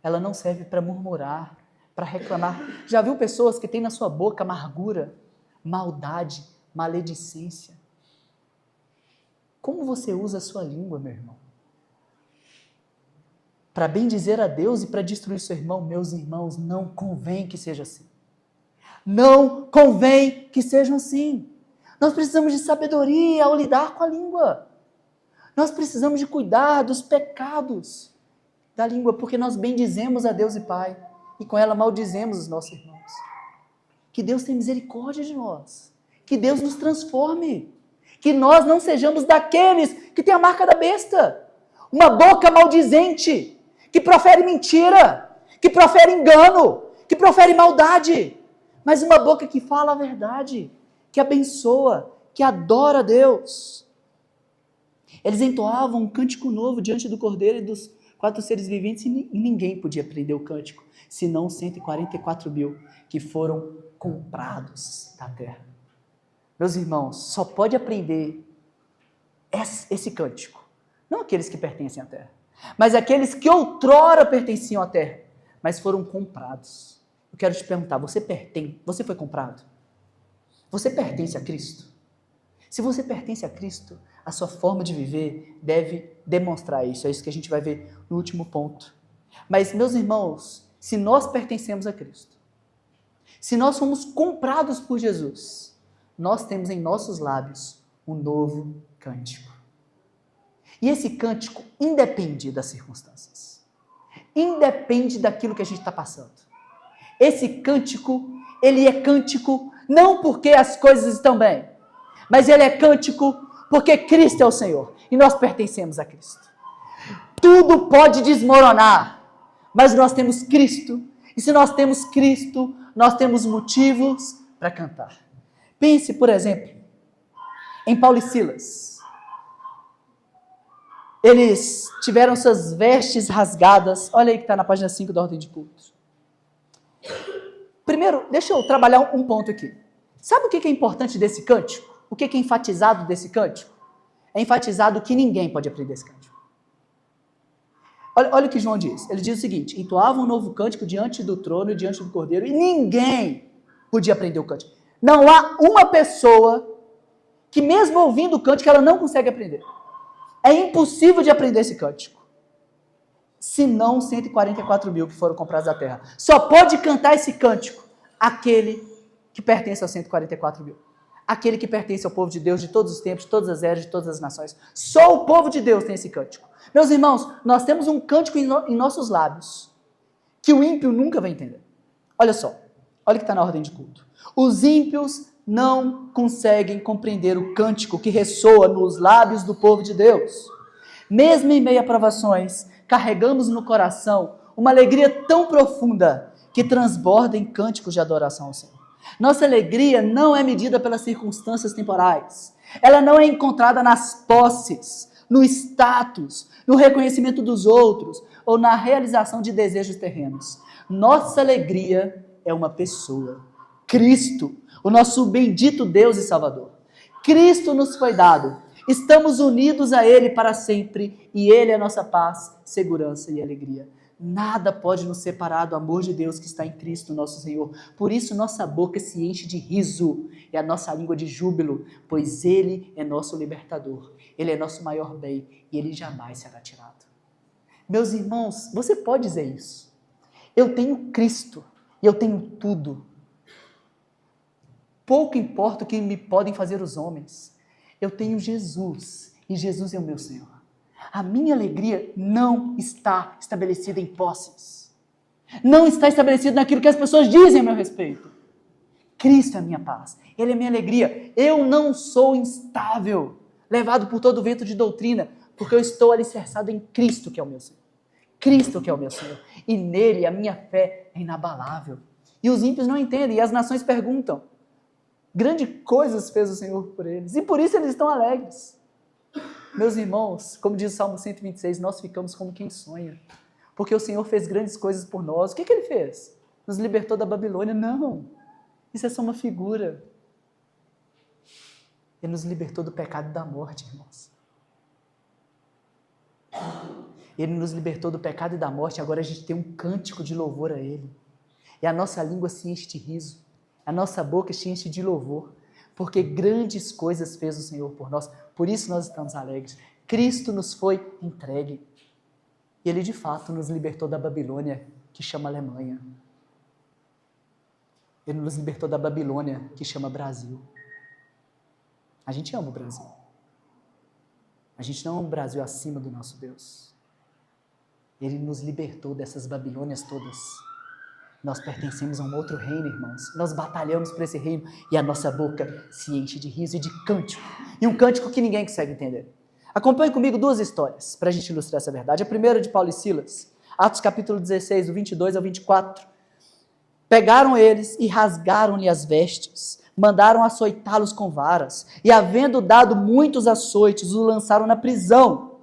ela não serve para murmurar, para reclamar. Já viu pessoas que têm na sua boca amargura, maldade, maledicência? Como você usa a sua língua, meu irmão? Para bendizer a Deus e para destruir seu irmão? Meus irmãos, não convém que seja assim. Não convém que sejam assim. Nós precisamos de sabedoria ao lidar com a língua. Nós precisamos de cuidar dos pecados da língua, porque nós bendizemos a Deus e Pai, e com ela maldizemos os nossos irmãos. Que Deus tenha misericórdia de nós, que Deus nos transforme, que nós não sejamos daqueles que têm a marca da besta, uma boca maldizente, que profere mentira, que profere engano, que profere maldade, mas uma boca que fala a verdade, que abençoa, que adora a Deus. Eles entoavam um cântico novo diante do Cordeiro e dos 4 seres viventes, e ninguém podia aprender o cântico, senão 144 mil que foram comprados da terra. Meus irmãos, só pode aprender esse cântico, não aqueles que pertencem à terra, mas aqueles que outrora pertenciam à terra, mas foram comprados. Eu quero te perguntar, você foi comprado? Você pertence a Cristo? Se você pertence a Cristo, a sua forma de viver deve demonstrar isso. É isso que a gente vai ver no último ponto. Mas, meus irmãos, se nós pertencemos a Cristo, se nós fomos comprados por Jesus, nós temos em nossos lábios um novo cântico. E esse cântico independe das circunstâncias. Independe daquilo que a gente está passando. Esse cântico, ele é cântico não porque as coisas estão bem, mas ele é cântico porque Cristo é o Senhor e nós pertencemos a Cristo. Tudo pode desmoronar, mas nós temos Cristo, e se nós temos Cristo, nós temos motivos para cantar. Pense, por exemplo, em Paulo e Silas. Eles tiveram suas vestes rasgadas. Olha aí que está na página 5 da Ordem de Cultos. Primeiro, deixa eu trabalhar um ponto aqui. Sabe o que é importante desse cântico? O que é enfatizado desse cântico? É enfatizado que ninguém pode aprender esse cântico. Olha o que João diz. Ele diz o seguinte: entoavam um novo cântico diante do trono e diante do Cordeiro, e ninguém podia aprender o cântico. Não há uma pessoa que, mesmo ouvindo o cântico, ela não consegue aprender. É impossível de aprender esse cântico. Senão 144 mil que foram comprados da terra. Só pode cantar esse cântico aquele que pertence aos 144 mil. Aquele que pertence ao povo de Deus de todos os tempos, de todas as eras, de todas as nações. Só o povo de Deus tem esse cântico. Meus irmãos, nós temos um cântico em nossos lábios que o ímpio nunca vai entender. Olha só, olha o que está na ordem de culto. Os ímpios não conseguem compreender o cântico que ressoa nos lábios do povo de Deus. Mesmo em meio a provações, carregamos no coração uma alegria tão profunda que transborda em cânticos de adoração ao Senhor. Nossa alegria não é medida pelas circunstâncias temporais. Ela não é encontrada nas posses, no status, no reconhecimento dos outros ou na realização de desejos terrenos. Nossa alegria é uma pessoa, Cristo, o nosso bendito Deus e Salvador. Cristo nos foi dado. Estamos unidos a Ele para sempre e Ele é a nossa paz, segurança e alegria. Nada pode nos separar do amor de Deus que está em Cristo, nosso Senhor. Por isso nossa boca se enche de riso e a nossa língua de júbilo, pois Ele é nosso libertador. Ele é nosso maior bem e Ele jamais será tirado. Meus irmãos, você pode dizer isso. Eu tenho Cristo e eu tenho tudo. Pouco importa o que me podem fazer os homens. Eu tenho Jesus e Jesus é o meu Senhor. A minha alegria não está estabelecida em posses. Não está estabelecida naquilo que as pessoas dizem a meu respeito. Cristo é a minha paz, Ele é a minha alegria. Eu não sou instável, levado por todo vento de doutrina, porque eu estou alicerçado em Cristo, que é o meu Senhor. Cristo que é o meu Senhor. E nele a minha fé é inabalável. E os ímpios não entendem, e as nações perguntam. Grandes coisas fez o Senhor por eles, e por isso eles estão alegres. Meus irmãos, como diz o Salmo 126, nós ficamos como quem sonha, porque o Senhor fez grandes coisas por nós. O que Ele fez? Nos libertou da Babilônia? Não, isso é só uma figura. Ele nos libertou do pecado e da morte, irmãos. Ele nos libertou do pecado e da morte, agora a gente tem um cântico de louvor a Ele. E a nossa língua se enche de riso, a nossa boca se enche de louvor, porque grandes coisas fez o Senhor por nós, por isso nós estamos alegres. Cristo nos foi entregue. E Ele de fato nos libertou da Babilônia, que chama Alemanha. Ele nos libertou da Babilônia, que chama Brasil. A gente ama o Brasil. A gente não ama o Brasil acima do nosso Deus. Ele nos libertou dessas Babilônias todas. Nós pertencemos a um outro reino, irmãos. Nós batalhamos por esse reino e a nossa boca se enche de riso e de cântico. E um cântico que ninguém consegue entender. Acompanhe comigo duas histórias para a gente ilustrar essa verdade. A primeira de Paulo e Silas, Atos capítulo 16, do 22 ao 24. Pegaram eles e rasgaram-lhe as vestes, mandaram açoitá-los com varas, e havendo dado muitos açoites, o lançaram na prisão,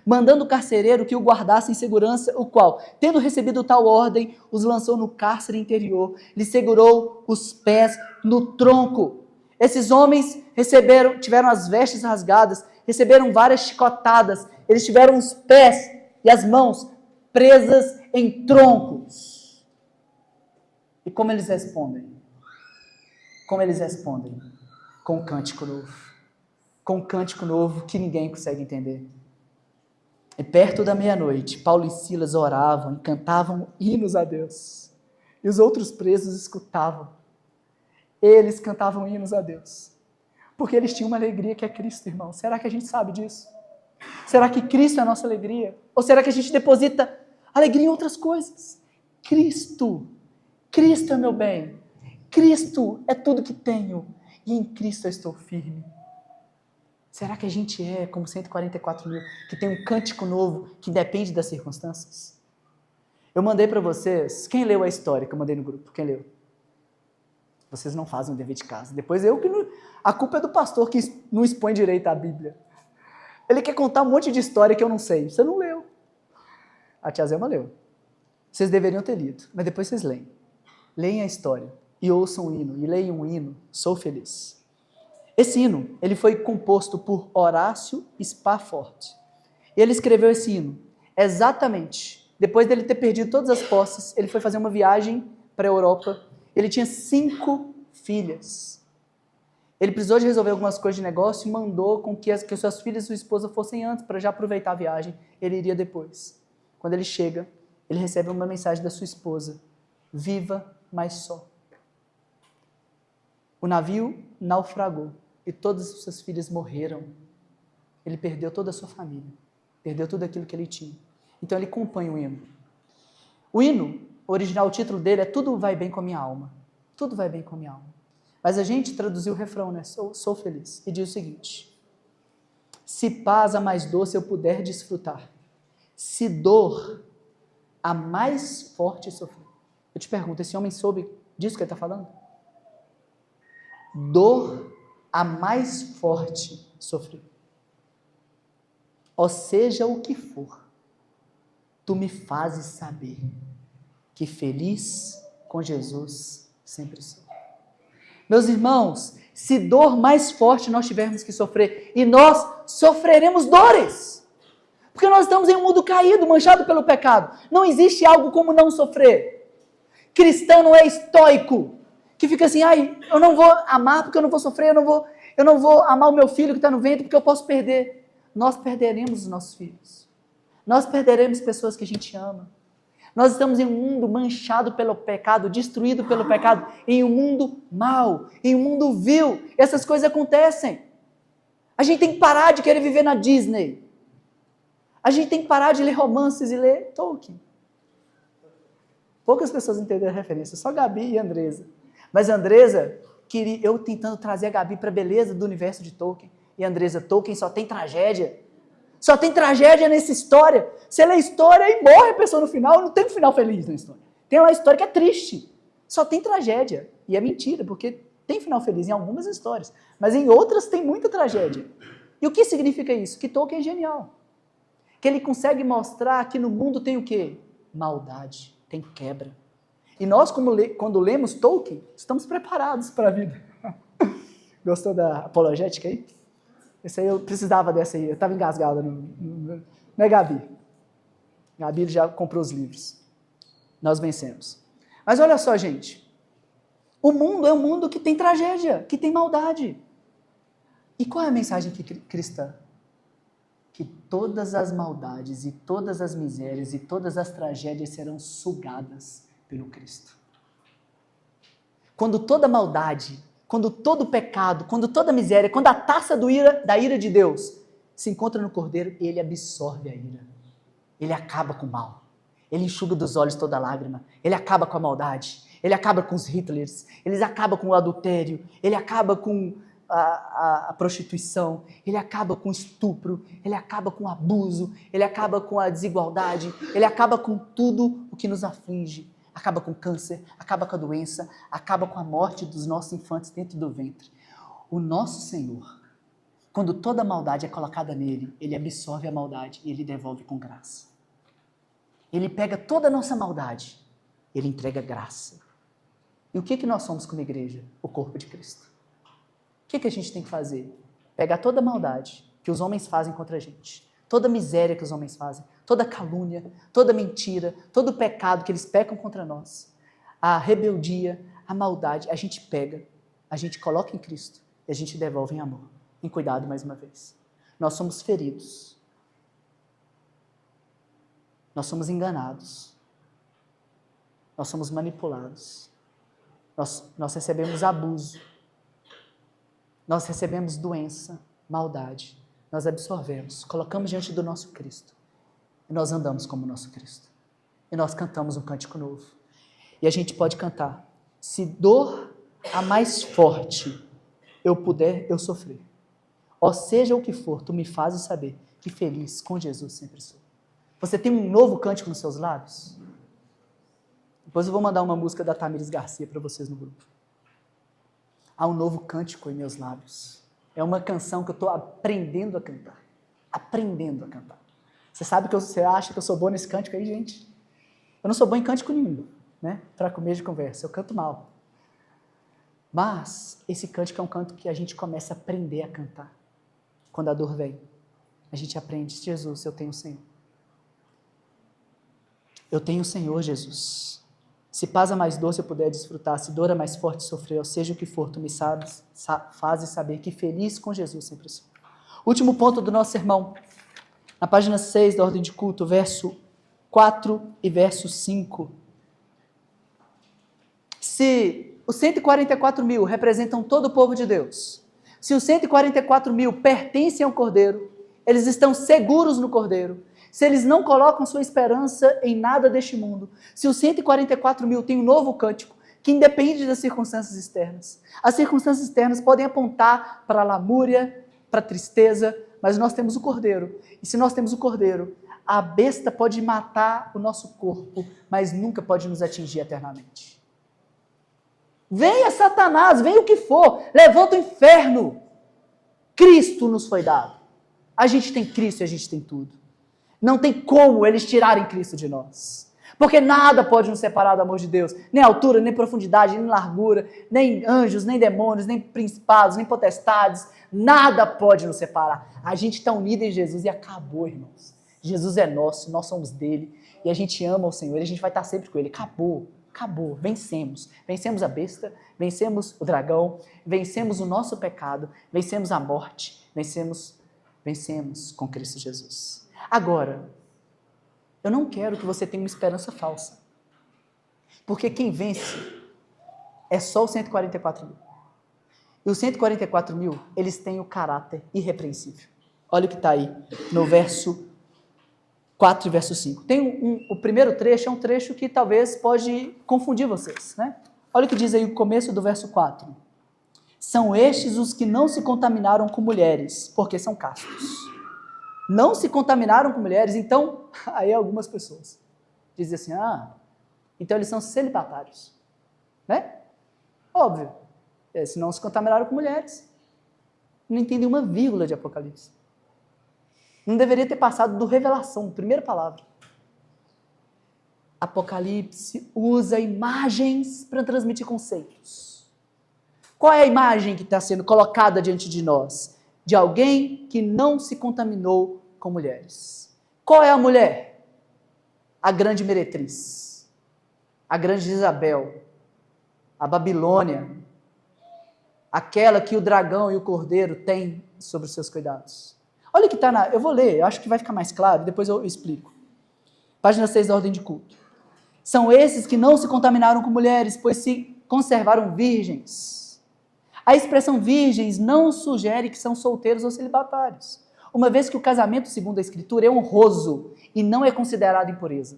mandando o carcereiro que o guardasse em segurança, o qual, tendo recebido tal ordem, os lançou no cárcere interior, lhe segurou os pés no tronco. Esses homens tiveram as vestes rasgadas, receberam várias chicotadas, eles tiveram os pés e as mãos presas em troncos. E como eles respondem? Como eles respondem? Com um cântico novo. Com um cântico novo que ninguém consegue entender. E perto da meia-noite, Paulo e Silas oravam e cantavam hinos a Deus. E os outros presos escutavam. Eles cantavam hinos a Deus. Porque eles tinham uma alegria que é Cristo, irmão. Será que a gente sabe disso? Será que Cristo é a nossa alegria? Ou será que a gente deposita alegria em outras coisas? Cristo é meu bem. Cristo é tudo que tenho. E em Cristo eu estou firme. Será que a gente é como 144 mil, que tem um cântico novo, que depende das circunstâncias? Eu mandei para vocês, quem leu a história que eu mandei no grupo? Quem leu? Vocês não fazem o dever de casa. Depois a culpa é do pastor que não expõe direito a Bíblia. Ele quer contar um monte de história que eu não sei. Você não leu. A tia Zelma leu. Vocês deveriam ter lido, mas depois vocês leem. Leem a história e ouçam o hino, e leiam o hino, Sou Feliz. Esse hino, ele foi composto por Horácio Spafford. E ele escreveu esse hino exatamente depois dele ter perdido todas as posses. Ele foi fazer uma viagem para a Europa. Ele tinha 5 filhas. Ele precisou de resolver algumas coisas de negócio e mandou com que suas filhas e sua esposa fossem antes para já aproveitar a viagem. Ele iria depois. Quando ele chega, ele recebe uma mensagem da sua esposa: viva, mas só. O navio naufragou e todas as suas filhas morreram. Ele perdeu toda a sua família, perdeu tudo aquilo que ele tinha. Então ele compõe o hino. O hino, o original, o título dele é Tudo Vai Bem com a Minha Alma. Tudo vai bem com a minha alma. Mas a gente traduziu o refrão, né? Sou feliz. E diz o seguinte: se paz a mais doce eu puder desfrutar, se dor a mais forte sofrer. Eu te pergunto, esse homem soube disso que ele está falando? Dor a mais forte sofrer. Ou seja o que for, tu me fazes saber que feliz com Jesus sempre sou. Meus irmãos, se dor mais forte nós tivermos que sofrer, e nós sofreremos dores, porque nós estamos em um mundo caído, manchado pelo pecado. Não existe algo como não sofrer. Cristão não é estoico, que fica assim, eu não vou amar porque eu não vou sofrer, eu não vou amar o meu filho que está no ventre porque eu posso perder. Nós perderemos os nossos filhos. Nós perderemos pessoas que a gente ama. Nós estamos em um mundo manchado pelo pecado, destruído pelo pecado, em um mundo mau, em um mundo vil. Essas coisas acontecem. A gente tem que parar de querer viver na Disney. A gente tem que parar de ler romances e ler Tolkien. Poucas pessoas entenderam a referência, só Gabi e Andresa. Mas a Andresa, eu tentando trazer a Gabi para a beleza do universo de Tolkien. E a Andresa, Tolkien só tem tragédia. Só tem tragédia nessa história. Você lê a história e morre a pessoa no final. Não tem um final feliz na história. Tem uma história que é triste. Só tem tragédia. E é mentira, porque tem final feliz em algumas histórias. Mas em outras tem muita tragédia. E o que significa isso? Que Tolkien é genial. Que ele consegue mostrar que no mundo tem o quê? Maldade. Tem quebra. E nós, quando lemos Tolkien, estamos preparados para a vida. Gostou da apologética aí? Esse aí eu precisava dessa aí. Eu estava engasgada. Não é, Gabi? Gabi já comprou os livros. Nós vencemos. Mas olha só, gente. O mundo é um mundo que tem tragédia, que tem maldade. E qual é a mensagem cristã? Que todas as maldades e todas as misérias e todas as tragédias serão sugadas pelo Cristo. Quando toda maldade, quando todo pecado, quando toda miséria, quando a taça da ira de Deus se encontra no Cordeiro, ele absorve a ira. Ele acaba com o mal. Ele enxuga dos olhos toda lágrima. Ele acaba com a maldade. Ele acaba com os Hitlers. Ele acaba com o adultério. Ele acaba com a prostituição. Ele acaba com o estupro. Ele acaba com o abuso. Ele acaba com a desigualdade. Ele acaba com tudo o que nos aflige. Acaba com o câncer. Acaba com a doença. Acaba com a morte dos nossos infantes dentro do ventre. O nosso Senhor, quando toda a maldade é colocada nele, ele absorve a maldade e ele devolve com graça. Ele pega toda a nossa maldade, ele entrega graça. E o que nós somos como igreja? O corpo de Cristo. O que a gente tem que fazer? Pegar toda a maldade que os homens fazem contra a gente, toda a miséria que os homens fazem, toda a calúnia, toda a mentira, todo o pecado que eles pecam contra nós, a rebeldia, a maldade, a gente pega, a gente coloca em Cristo e a gente devolve em amor, em cuidado mais uma vez. Nós somos feridos. Nós somos enganados. Nós somos manipulados. Nós recebemos abuso. Nós recebemos doença, maldade. Nós absorvemos, colocamos diante do nosso Cristo. E nós andamos como o nosso Cristo. E nós cantamos um cântico novo. E a gente pode cantar: se dor a mais forte eu puder, eu sofrer. Ó seja o que for, tu me fazes saber que feliz com Jesus sempre sou. Você tem um novo cântico nos seus lábios? Depois eu vou mandar uma música da Tamires Garcia para vocês no grupo. Há um novo cântico em meus lábios. É uma canção que eu estou aprendendo a cantar. Aprendendo a cantar. Você acha que eu sou bom nesse cântico aí, gente? Eu não sou bom em cântico nenhum, né? Para comer de conversa. Eu canto mal. Mas esse cântico é um canto que a gente começa a aprender a cantar. Quando a dor vem, a gente aprende: Jesus, eu tenho o Senhor. Eu tenho o Senhor, Jesus. Se paz a mais doce eu puder desfrutar, se dor a mais forte sofrer, ou seja o que for, tu me fazes saber que feliz com Jesus sempre sou. Último ponto do nosso sermão, na página 6 da ordem de culto, verso 4 e verso 5. Se os 144 mil representam todo o povo de Deus, se os 144 mil pertencem ao Cordeiro, eles estão seguros no Cordeiro, se eles não colocam sua esperança em nada deste mundo, se os 144 mil têm um novo cântico, que independe das circunstâncias externas. As circunstâncias externas podem apontar para a lamúria, para a tristeza, mas nós temos o Cordeiro. E se nós temos o Cordeiro, a besta pode matar o nosso corpo, mas nunca pode nos atingir eternamente. Venha Satanás, venha o que for, levanta o inferno. Cristo nos foi dado. A gente tem Cristo e a gente tem tudo. Não tem como eles tirarem Cristo de nós. Porque nada pode nos separar do amor de Deus. Nem altura, nem profundidade, nem largura, nem anjos, nem demônios, nem principados, nem potestades. Nada pode nos separar. A gente está unido em Jesus e acabou, irmãos. Jesus é nosso, nós somos dele. E a gente ama o Senhor e a gente vai estar sempre com ele. Acabou, acabou, vencemos. Vencemos a besta, vencemos o dragão, vencemos o nosso pecado, vencemos a morte, vencemos com Cristo Jesus. Agora, eu não quero que você tenha uma esperança falsa. Porque quem vence é só os 144 mil. E os 144 mil, eles têm o caráter irrepreensível. Olha o que está aí, no verso 4 e verso 5. O primeiro trecho é um trecho que talvez pode confundir vocês, né? Olha o que diz aí o começo do verso 4. São estes os que não se contaminaram com mulheres, porque são castos. Não se contaminaram com mulheres, então, aí algumas pessoas dizem assim, então eles são celibatários. Né? Óbvio. Se não se contaminaram com mulheres, não entendem uma vírgula de Apocalipse. Não deveria ter passado do revelação, primeira palavra. Apocalipse usa imagens para transmitir conceitos. Qual é a imagem que está sendo colocada diante de nós? De alguém que não se contaminou com mulheres. Qual é a mulher? A grande meretriz. A grande Isabel. A Babilônia. Aquela que o dragão e o cordeiro têm sobre os seus cuidados. Olha o que está eu vou ler, eu acho que vai ficar mais claro, depois eu explico. Página 6 da ordem de culto. São esses que não se contaminaram com mulheres, pois se conservaram virgens. A expressão virgens não sugere que são solteiros ou celibatários, uma vez que o casamento, segundo a Escritura, é honroso e não é considerado impureza.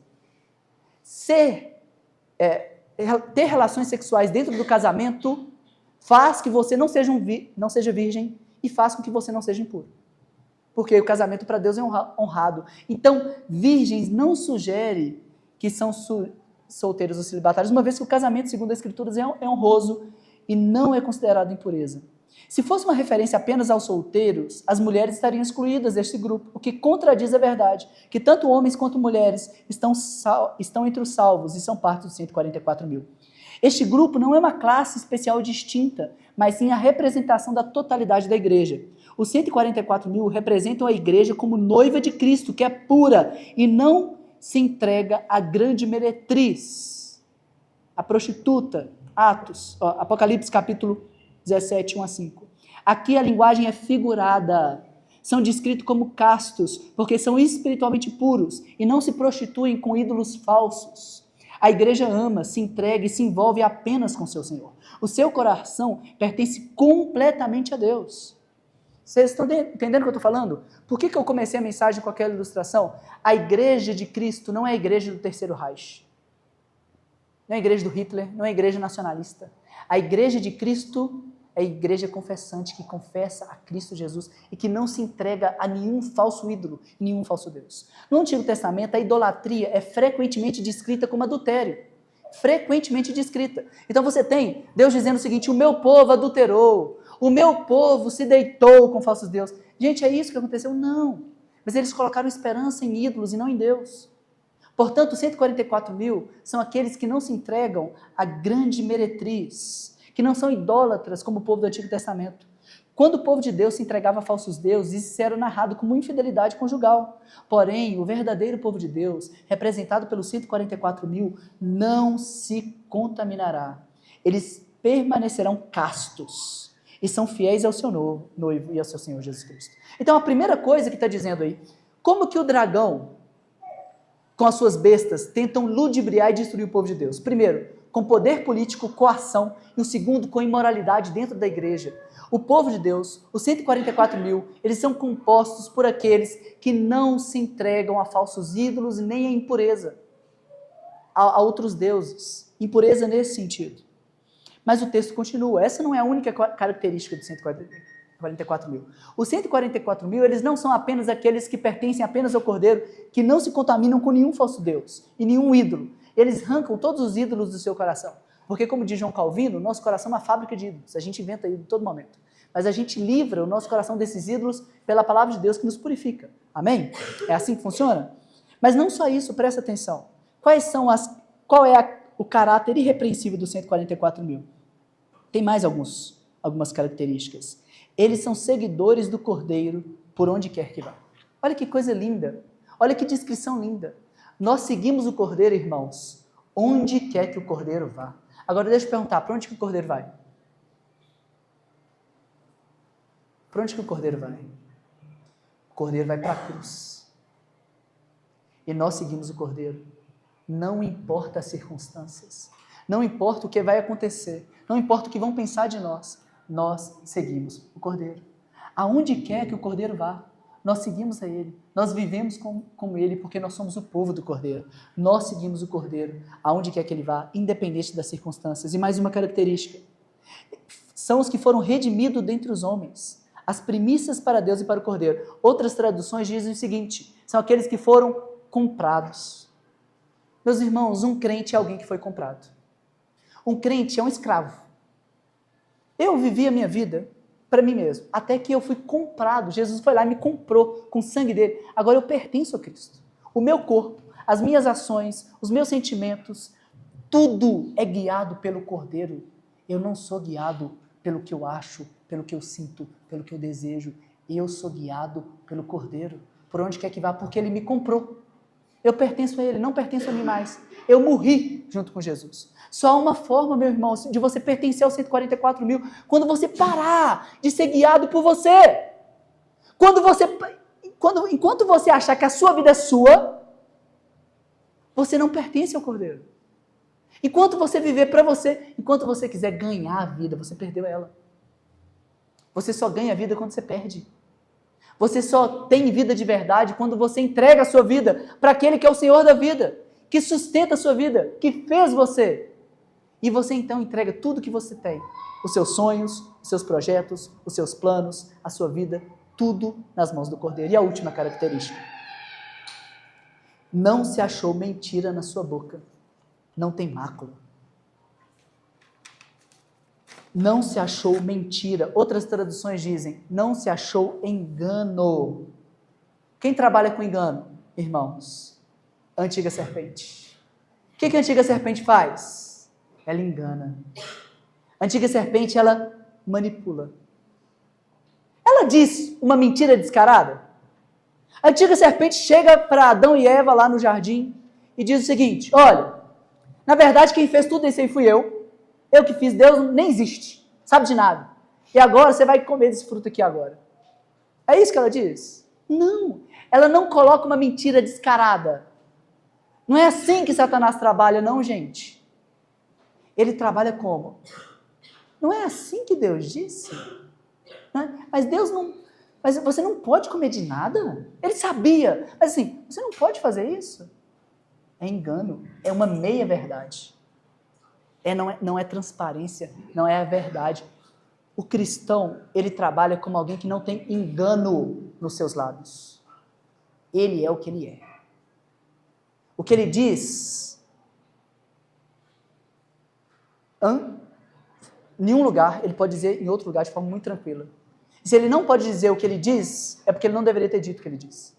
Ter relações sexuais dentro do casamento faz que você não seja virgem e faz com que você não seja impuro. Porque o casamento para Deus é honrado. Então, virgens não sugere que são solteiros ou celibatários, uma vez que o casamento, segundo as Escrituras, é honroso e não é considerado impureza. Se fosse uma referência apenas aos solteiros, as mulheres estariam excluídas deste grupo, o que contradiz a verdade, que tanto homens quanto mulheres estão entre os salvos e são parte dos 144 mil. Este grupo não é uma classe especial distinta, mas sim a representação da totalidade da igreja. Os 144 mil representam a igreja como noiva de Cristo, que é pura e não se entrega à grande meretriz, a prostituta. Apocalipse capítulo 17, 1 a 5. Aqui a linguagem é figurada. São descritos como castos, porque são espiritualmente puros e não se prostituem com ídolos falsos. A igreja ama, se entrega e se envolve apenas com seu Senhor. O seu coração pertence completamente a Deus. Vocês estão entendendo o que eu estou falando? Por que eu comecei a mensagem com aquela ilustração? A igreja de Cristo não é a igreja do Terceiro Reich. Não é a igreja do Hitler, não é a igreja nacionalista. A igreja de Cristo é a igreja confessante que confessa a Cristo Jesus e que não se entrega a nenhum falso ídolo, nenhum falso Deus. No Antigo Testamento, a idolatria é frequentemente descrita como adultério. Frequentemente descrita. Então você tem Deus dizendo o seguinte: o meu povo adulterou, o meu povo se deitou com falsos deuses. Gente, é isso que aconteceu? Não. Mas eles colocaram esperança em ídolos e não em Deus. Portanto, 144 mil são aqueles que não se entregam à grande meretriz, que não são idólatras como o povo do Antigo Testamento. Quando o povo de Deus se entregava a falsos deuses, isso era narrado como infidelidade conjugal. Porém, o verdadeiro povo de Deus, representado pelos 144 mil, não se contaminará. Eles permanecerão castos e são fiéis ao seu noivo e ao seu Senhor Jesus Cristo. Então, a primeira coisa que está dizendo aí, como que o dragão, com as suas bestas, tentam ludibriar e destruir o povo de Deus? Primeiro, com poder político, coação, e o segundo, com imoralidade dentro da igreja. O povo de Deus, os 144 mil, eles são compostos por aqueles que não se entregam a falsos ídolos nem a impureza, a outros deuses. Impureza nesse sentido. Mas o texto continua. Essa não é a única característica dos 144 mil. Os 144 mil, eles não são apenas aqueles que pertencem apenas ao Cordeiro, que não se contaminam com nenhum falso Deus e nenhum ídolo. Eles arrancam todos os ídolos do seu coração. Porque, como diz João Calvino, nosso coração é uma fábrica de ídolos. A gente inventa ídolos em todo momento. Mas a gente livra o nosso coração desses ídolos pela palavra de Deus que nos purifica. Amém? É assim que funciona? Mas não só isso, presta atenção. Qual é o caráter irrepreensível dos 144 mil? Tem mais algumas características. Eles são seguidores do Cordeiro por onde quer que vá. Olha que coisa linda. Olha que descrição linda. Nós seguimos o Cordeiro, irmãos, onde quer que o Cordeiro vá. Agora deixa eu perguntar, para onde que o Cordeiro vai? Para onde que o Cordeiro vai? O Cordeiro vai para a cruz. E nós seguimos o Cordeiro. Não importa as circunstâncias. Não importa o que vai acontecer. Não importa o que vão pensar de nós. Nós seguimos o Cordeiro. Aonde quer que o Cordeiro vá. nós seguimos a Ele, nós vivemos como Ele, porque nós somos o povo do Cordeiro. Nós seguimos o Cordeiro, aonde quer que Ele vá, independente das circunstâncias. E mais uma característica, são os que foram redimidos dentre os homens, as primícias para Deus e para o Cordeiro. Outras traduções dizem o seguinte, são aqueles que foram comprados. Meus irmãos, um crente é alguém que foi comprado. Um crente é um escravo. Eu vivi a minha vida para mim mesmo, até que eu fui comprado. Jesus foi lá e me comprou com o sangue dele. Agora eu pertenço a Cristo. O meu corpo, as minhas ações, os meus sentimentos, tudo é guiado pelo Cordeiro. Eu não sou guiado pelo que eu acho, pelo que eu sinto, pelo que eu desejo. Eu sou guiado pelo Cordeiro. Por onde quer que vá, porque Ele me comprou. Eu pertenço a Ele, não pertenço a mim mais. Eu morri junto com Jesus. Só há uma forma, meu irmão, de você pertencer aos 144 mil, quando você parar de ser guiado por você. Enquanto você achar que a sua vida é sua, você não pertence ao Cordeiro. Enquanto você viver para você, enquanto você quiser ganhar a vida, você perdeu ela. Você só ganha a vida quando você perde. Você só tem vida de verdade quando você entrega a sua vida para aquele que é o Senhor da vida, que sustenta a sua vida, que fez você. E você então entrega tudo que você tem, os seus sonhos, os seus projetos, os seus planos, a sua vida, tudo nas mãos do Cordeiro. E a última característica, não se achou mentira na sua boca, não tem mácula. Não se achou mentira. Outras traduções dizem, não se achou engano. Quem trabalha com engano, irmãos? A antiga serpente. O que a antiga serpente faz? Ela engana. A antiga serpente, ela manipula. Ela diz uma mentira descarada. A antiga serpente chega para Adão e Eva lá no jardim e diz o seguinte, olha, na verdade quem fez tudo isso aí fui eu que fiz, Deus nem existe, sabe de nada. E agora você vai comer desse fruto aqui agora. É isso que ela diz? Não, ela não coloca uma mentira descarada. Não é assim que Satanás trabalha, não, gente. Ele trabalha como? Não é assim que Deus disse? Mas Deus não... Mas você não pode comer de nada? Ele sabia. Mas assim, você não pode fazer isso? É engano, é uma meia-verdade. Não é transparência, não é a verdade. O cristão, ele trabalha como alguém que não tem engano nos seus lábios. Ele é o que ele é. O que ele diz, em nenhum lugar, ele pode dizer em outro lugar de forma muito tranquila. E se ele não pode dizer o que ele diz, é porque ele não deveria ter dito o que ele diz.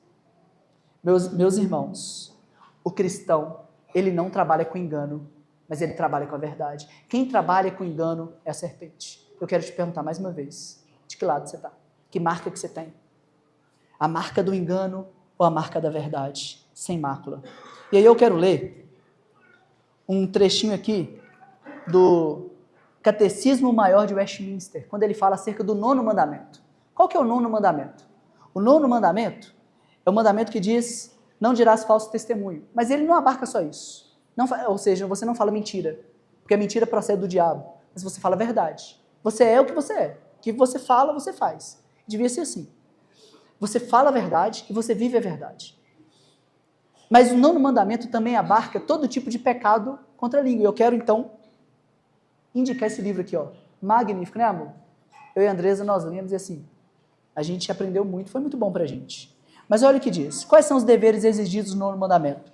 Meus irmãos, o cristão, ele não trabalha com engano, mas ele trabalha com a verdade. Quem trabalha com engano é a serpente. Eu quero te perguntar mais uma vez, de que lado você está? Que marca que você tem? A marca do engano ou a marca da verdade? Sem mácula. E aí eu quero ler um trechinho aqui do Catecismo Maior de Westminster, quando ele fala acerca do 9º mandamento. Qual que é o 9º mandamento? O 9º mandamento é o mandamento que diz, não dirás falso testemunho. Mas ele não abarca só isso. Ou seja, você não fala mentira, porque a mentira procede do diabo, mas você fala a verdade. Você é o que você é. O que você fala, você faz. Devia ser assim. Você fala a verdade e você vive a verdade. Mas o 9º mandamento também abarca todo tipo de pecado contra a língua. E eu quero, então, indicar esse livro aqui, ó. Magnífico, né, amor? Eu e a Andresa, nós lemos e assim, a gente aprendeu muito, foi muito bom pra gente. Mas olha o que diz. Quais são os deveres exigidos no 9º mandamento?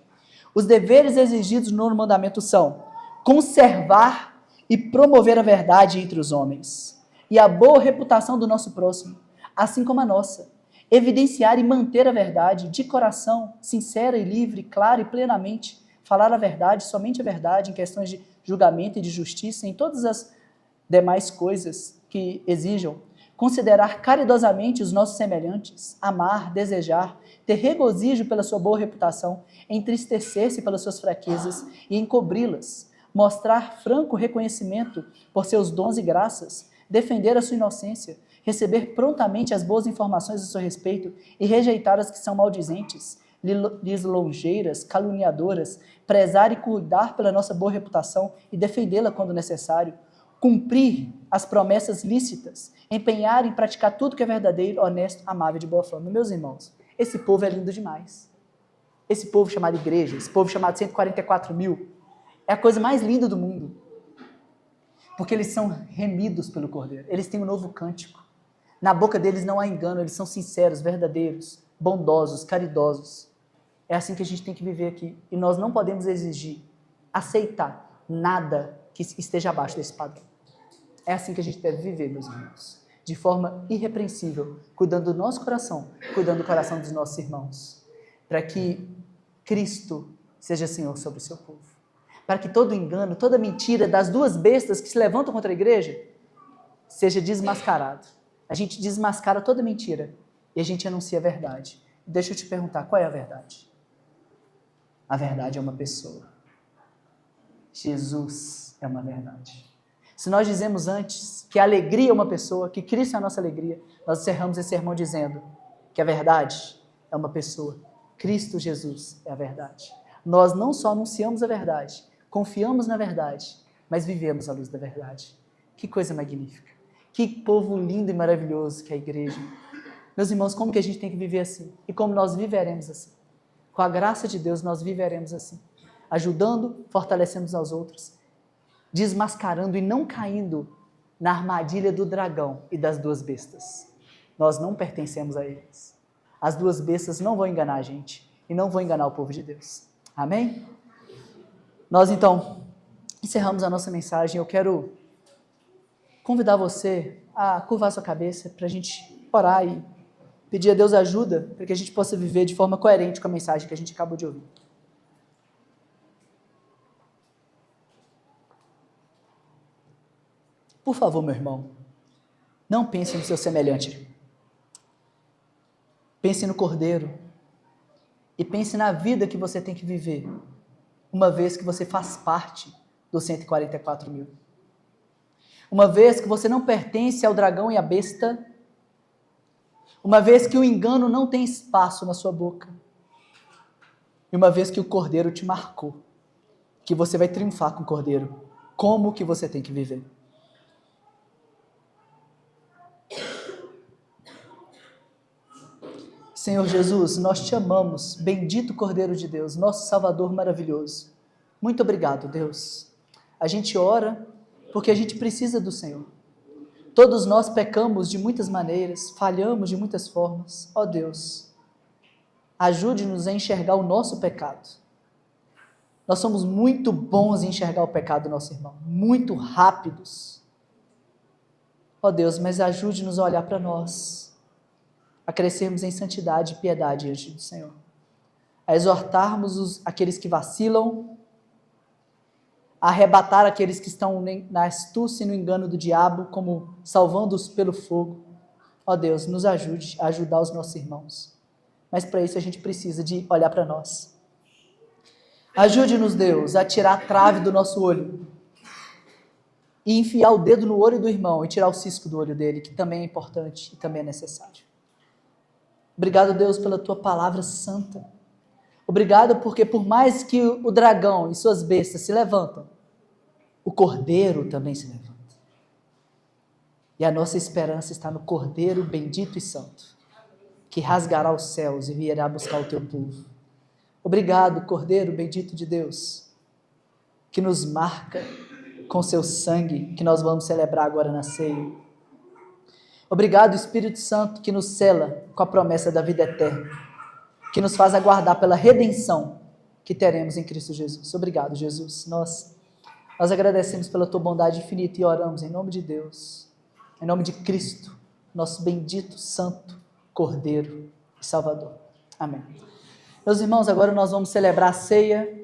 Os deveres exigidos no 9º mandamento são conservar e promover a verdade entre os homens e a boa reputação do nosso próximo, assim como a nossa. Evidenciar e manter a verdade de coração, sincera e livre, clara e plenamente. Falar a verdade, somente a verdade, em questões de julgamento e de justiça, em todas as demais coisas que exijam. Considerar caridosamente os nossos semelhantes, amar, desejar, ter regozijo pela sua boa reputação, entristecer-se pelas suas fraquezas e encobri-las, mostrar franco reconhecimento por seus dons e graças, defender a sua inocência, receber prontamente as boas informações a seu respeito e rejeitar as que são maldizentes, lisonjeiras, caluniadoras, prezar e cuidar pela nossa boa reputação e defendê-la quando necessário, cumprir as promessas lícitas, empenhar em praticar tudo que é verdadeiro, honesto, amável e de boa fama. Meus irmãos, esse povo é lindo demais. Esse povo chamado igreja, esse povo chamado 144 mil, é a coisa mais linda do mundo. Porque eles são remidos pelo Cordeiro. Eles têm um novo cântico. Na boca deles não há engano, eles são sinceros, verdadeiros, bondosos, caridosos. É assim que a gente tem que viver aqui. E nós não podemos exigir, aceitar nada que esteja abaixo desse padrão. É assim que a gente deve viver, meus irmãos. De forma irrepreensível, cuidando do nosso coração, cuidando do coração dos nossos irmãos. Para que Cristo seja Senhor sobre o seu povo. Para que todo engano, toda mentira das duas bestas que se levantam contra a igreja seja desmascarado. A gente desmascara toda mentira e a gente anuncia a verdade. Deixa eu te perguntar, qual é a verdade? A verdade é uma pessoa. Jesus é uma verdade. Se nós dizemos antes que a alegria é uma pessoa, que Cristo é a nossa alegria, nós encerramos esse sermão dizendo que a verdade é uma pessoa. Cristo Jesus é a verdade. Nós não só anunciamos a verdade, confiamos na verdade, mas vivemos à luz da verdade. Que coisa magnífica. Que povo lindo e maravilhoso que é a igreja. Meus irmãos, como que a gente tem que viver assim? E como nós viveremos assim? Com a graça de Deus, nós viveremos assim. Ajudando, fortalecendo uns aos outros, desmascarando e não caindo na armadilha do dragão e das duas bestas. Nós não pertencemos a eles. As duas bestas não vão enganar a gente e não vão enganar o povo de Deus. Amém? Nós, então, encerramos a nossa mensagem. Eu quero convidar você a curvar sua cabeça para a gente orar e pedir a Deus ajuda para que a gente possa viver de forma coerente com a mensagem que a gente acabou de ouvir. Por favor, meu irmão, não pense no seu semelhante. Pense no Cordeiro e pense na vida que você tem que viver, uma vez que você faz parte dos 144 mil. Uma vez que você não pertence ao dragão e à besta, uma vez que o engano não tem espaço na sua boca, e uma vez que o Cordeiro te marcou, que você vai triunfar com o Cordeiro, como que você tem que viver? Senhor Jesus, nós te amamos, bendito Cordeiro de Deus, nosso Salvador maravilhoso. Muito obrigado, Deus. A gente ora porque a gente precisa do Senhor. Todos nós pecamos de muitas maneiras, falhamos de muitas formas. Ó Deus, ajude-nos a enxergar o nosso pecado. Nós somos muito bons em enxergar o pecado do nosso irmão, muito rápidos. Ó Deus, mas ajude-nos a olhar para nós, a crescermos em santidade e piedade diante do Senhor, a exortarmos aqueles que vacilam, a arrebatar aqueles que estão na astúcia e no engano do diabo, como salvando-os pelo fogo. Ó Deus, nos ajude a ajudar os nossos irmãos. Mas para isso a gente precisa de olhar para nós. Ajude-nos, Deus, a tirar a trave do nosso olho e enfiar o dedo no olho do irmão e tirar o cisco do olho dele, que também é importante e também é necessário. Obrigado, Deus, pela tua palavra santa. Obrigado porque por mais que o dragão e suas bestas se levantam, o Cordeiro também se levanta. E a nossa esperança está no Cordeiro bendito e santo, que rasgará os céus e virá buscar o teu povo. Obrigado, Cordeiro bendito de Deus, que nos marca com seu sangue, que nós vamos celebrar agora na ceia. Obrigado, Espírito Santo, que nos sela com a promessa da vida eterna, que nos faz aguardar pela redenção que teremos em Cristo Jesus. Obrigado, Jesus. Nós agradecemos pela tua bondade infinita e oramos em nome de Deus, em nome de Cristo, nosso bendito, santo Cordeiro e Salvador. Amém. Meus irmãos, agora nós vamos celebrar a ceia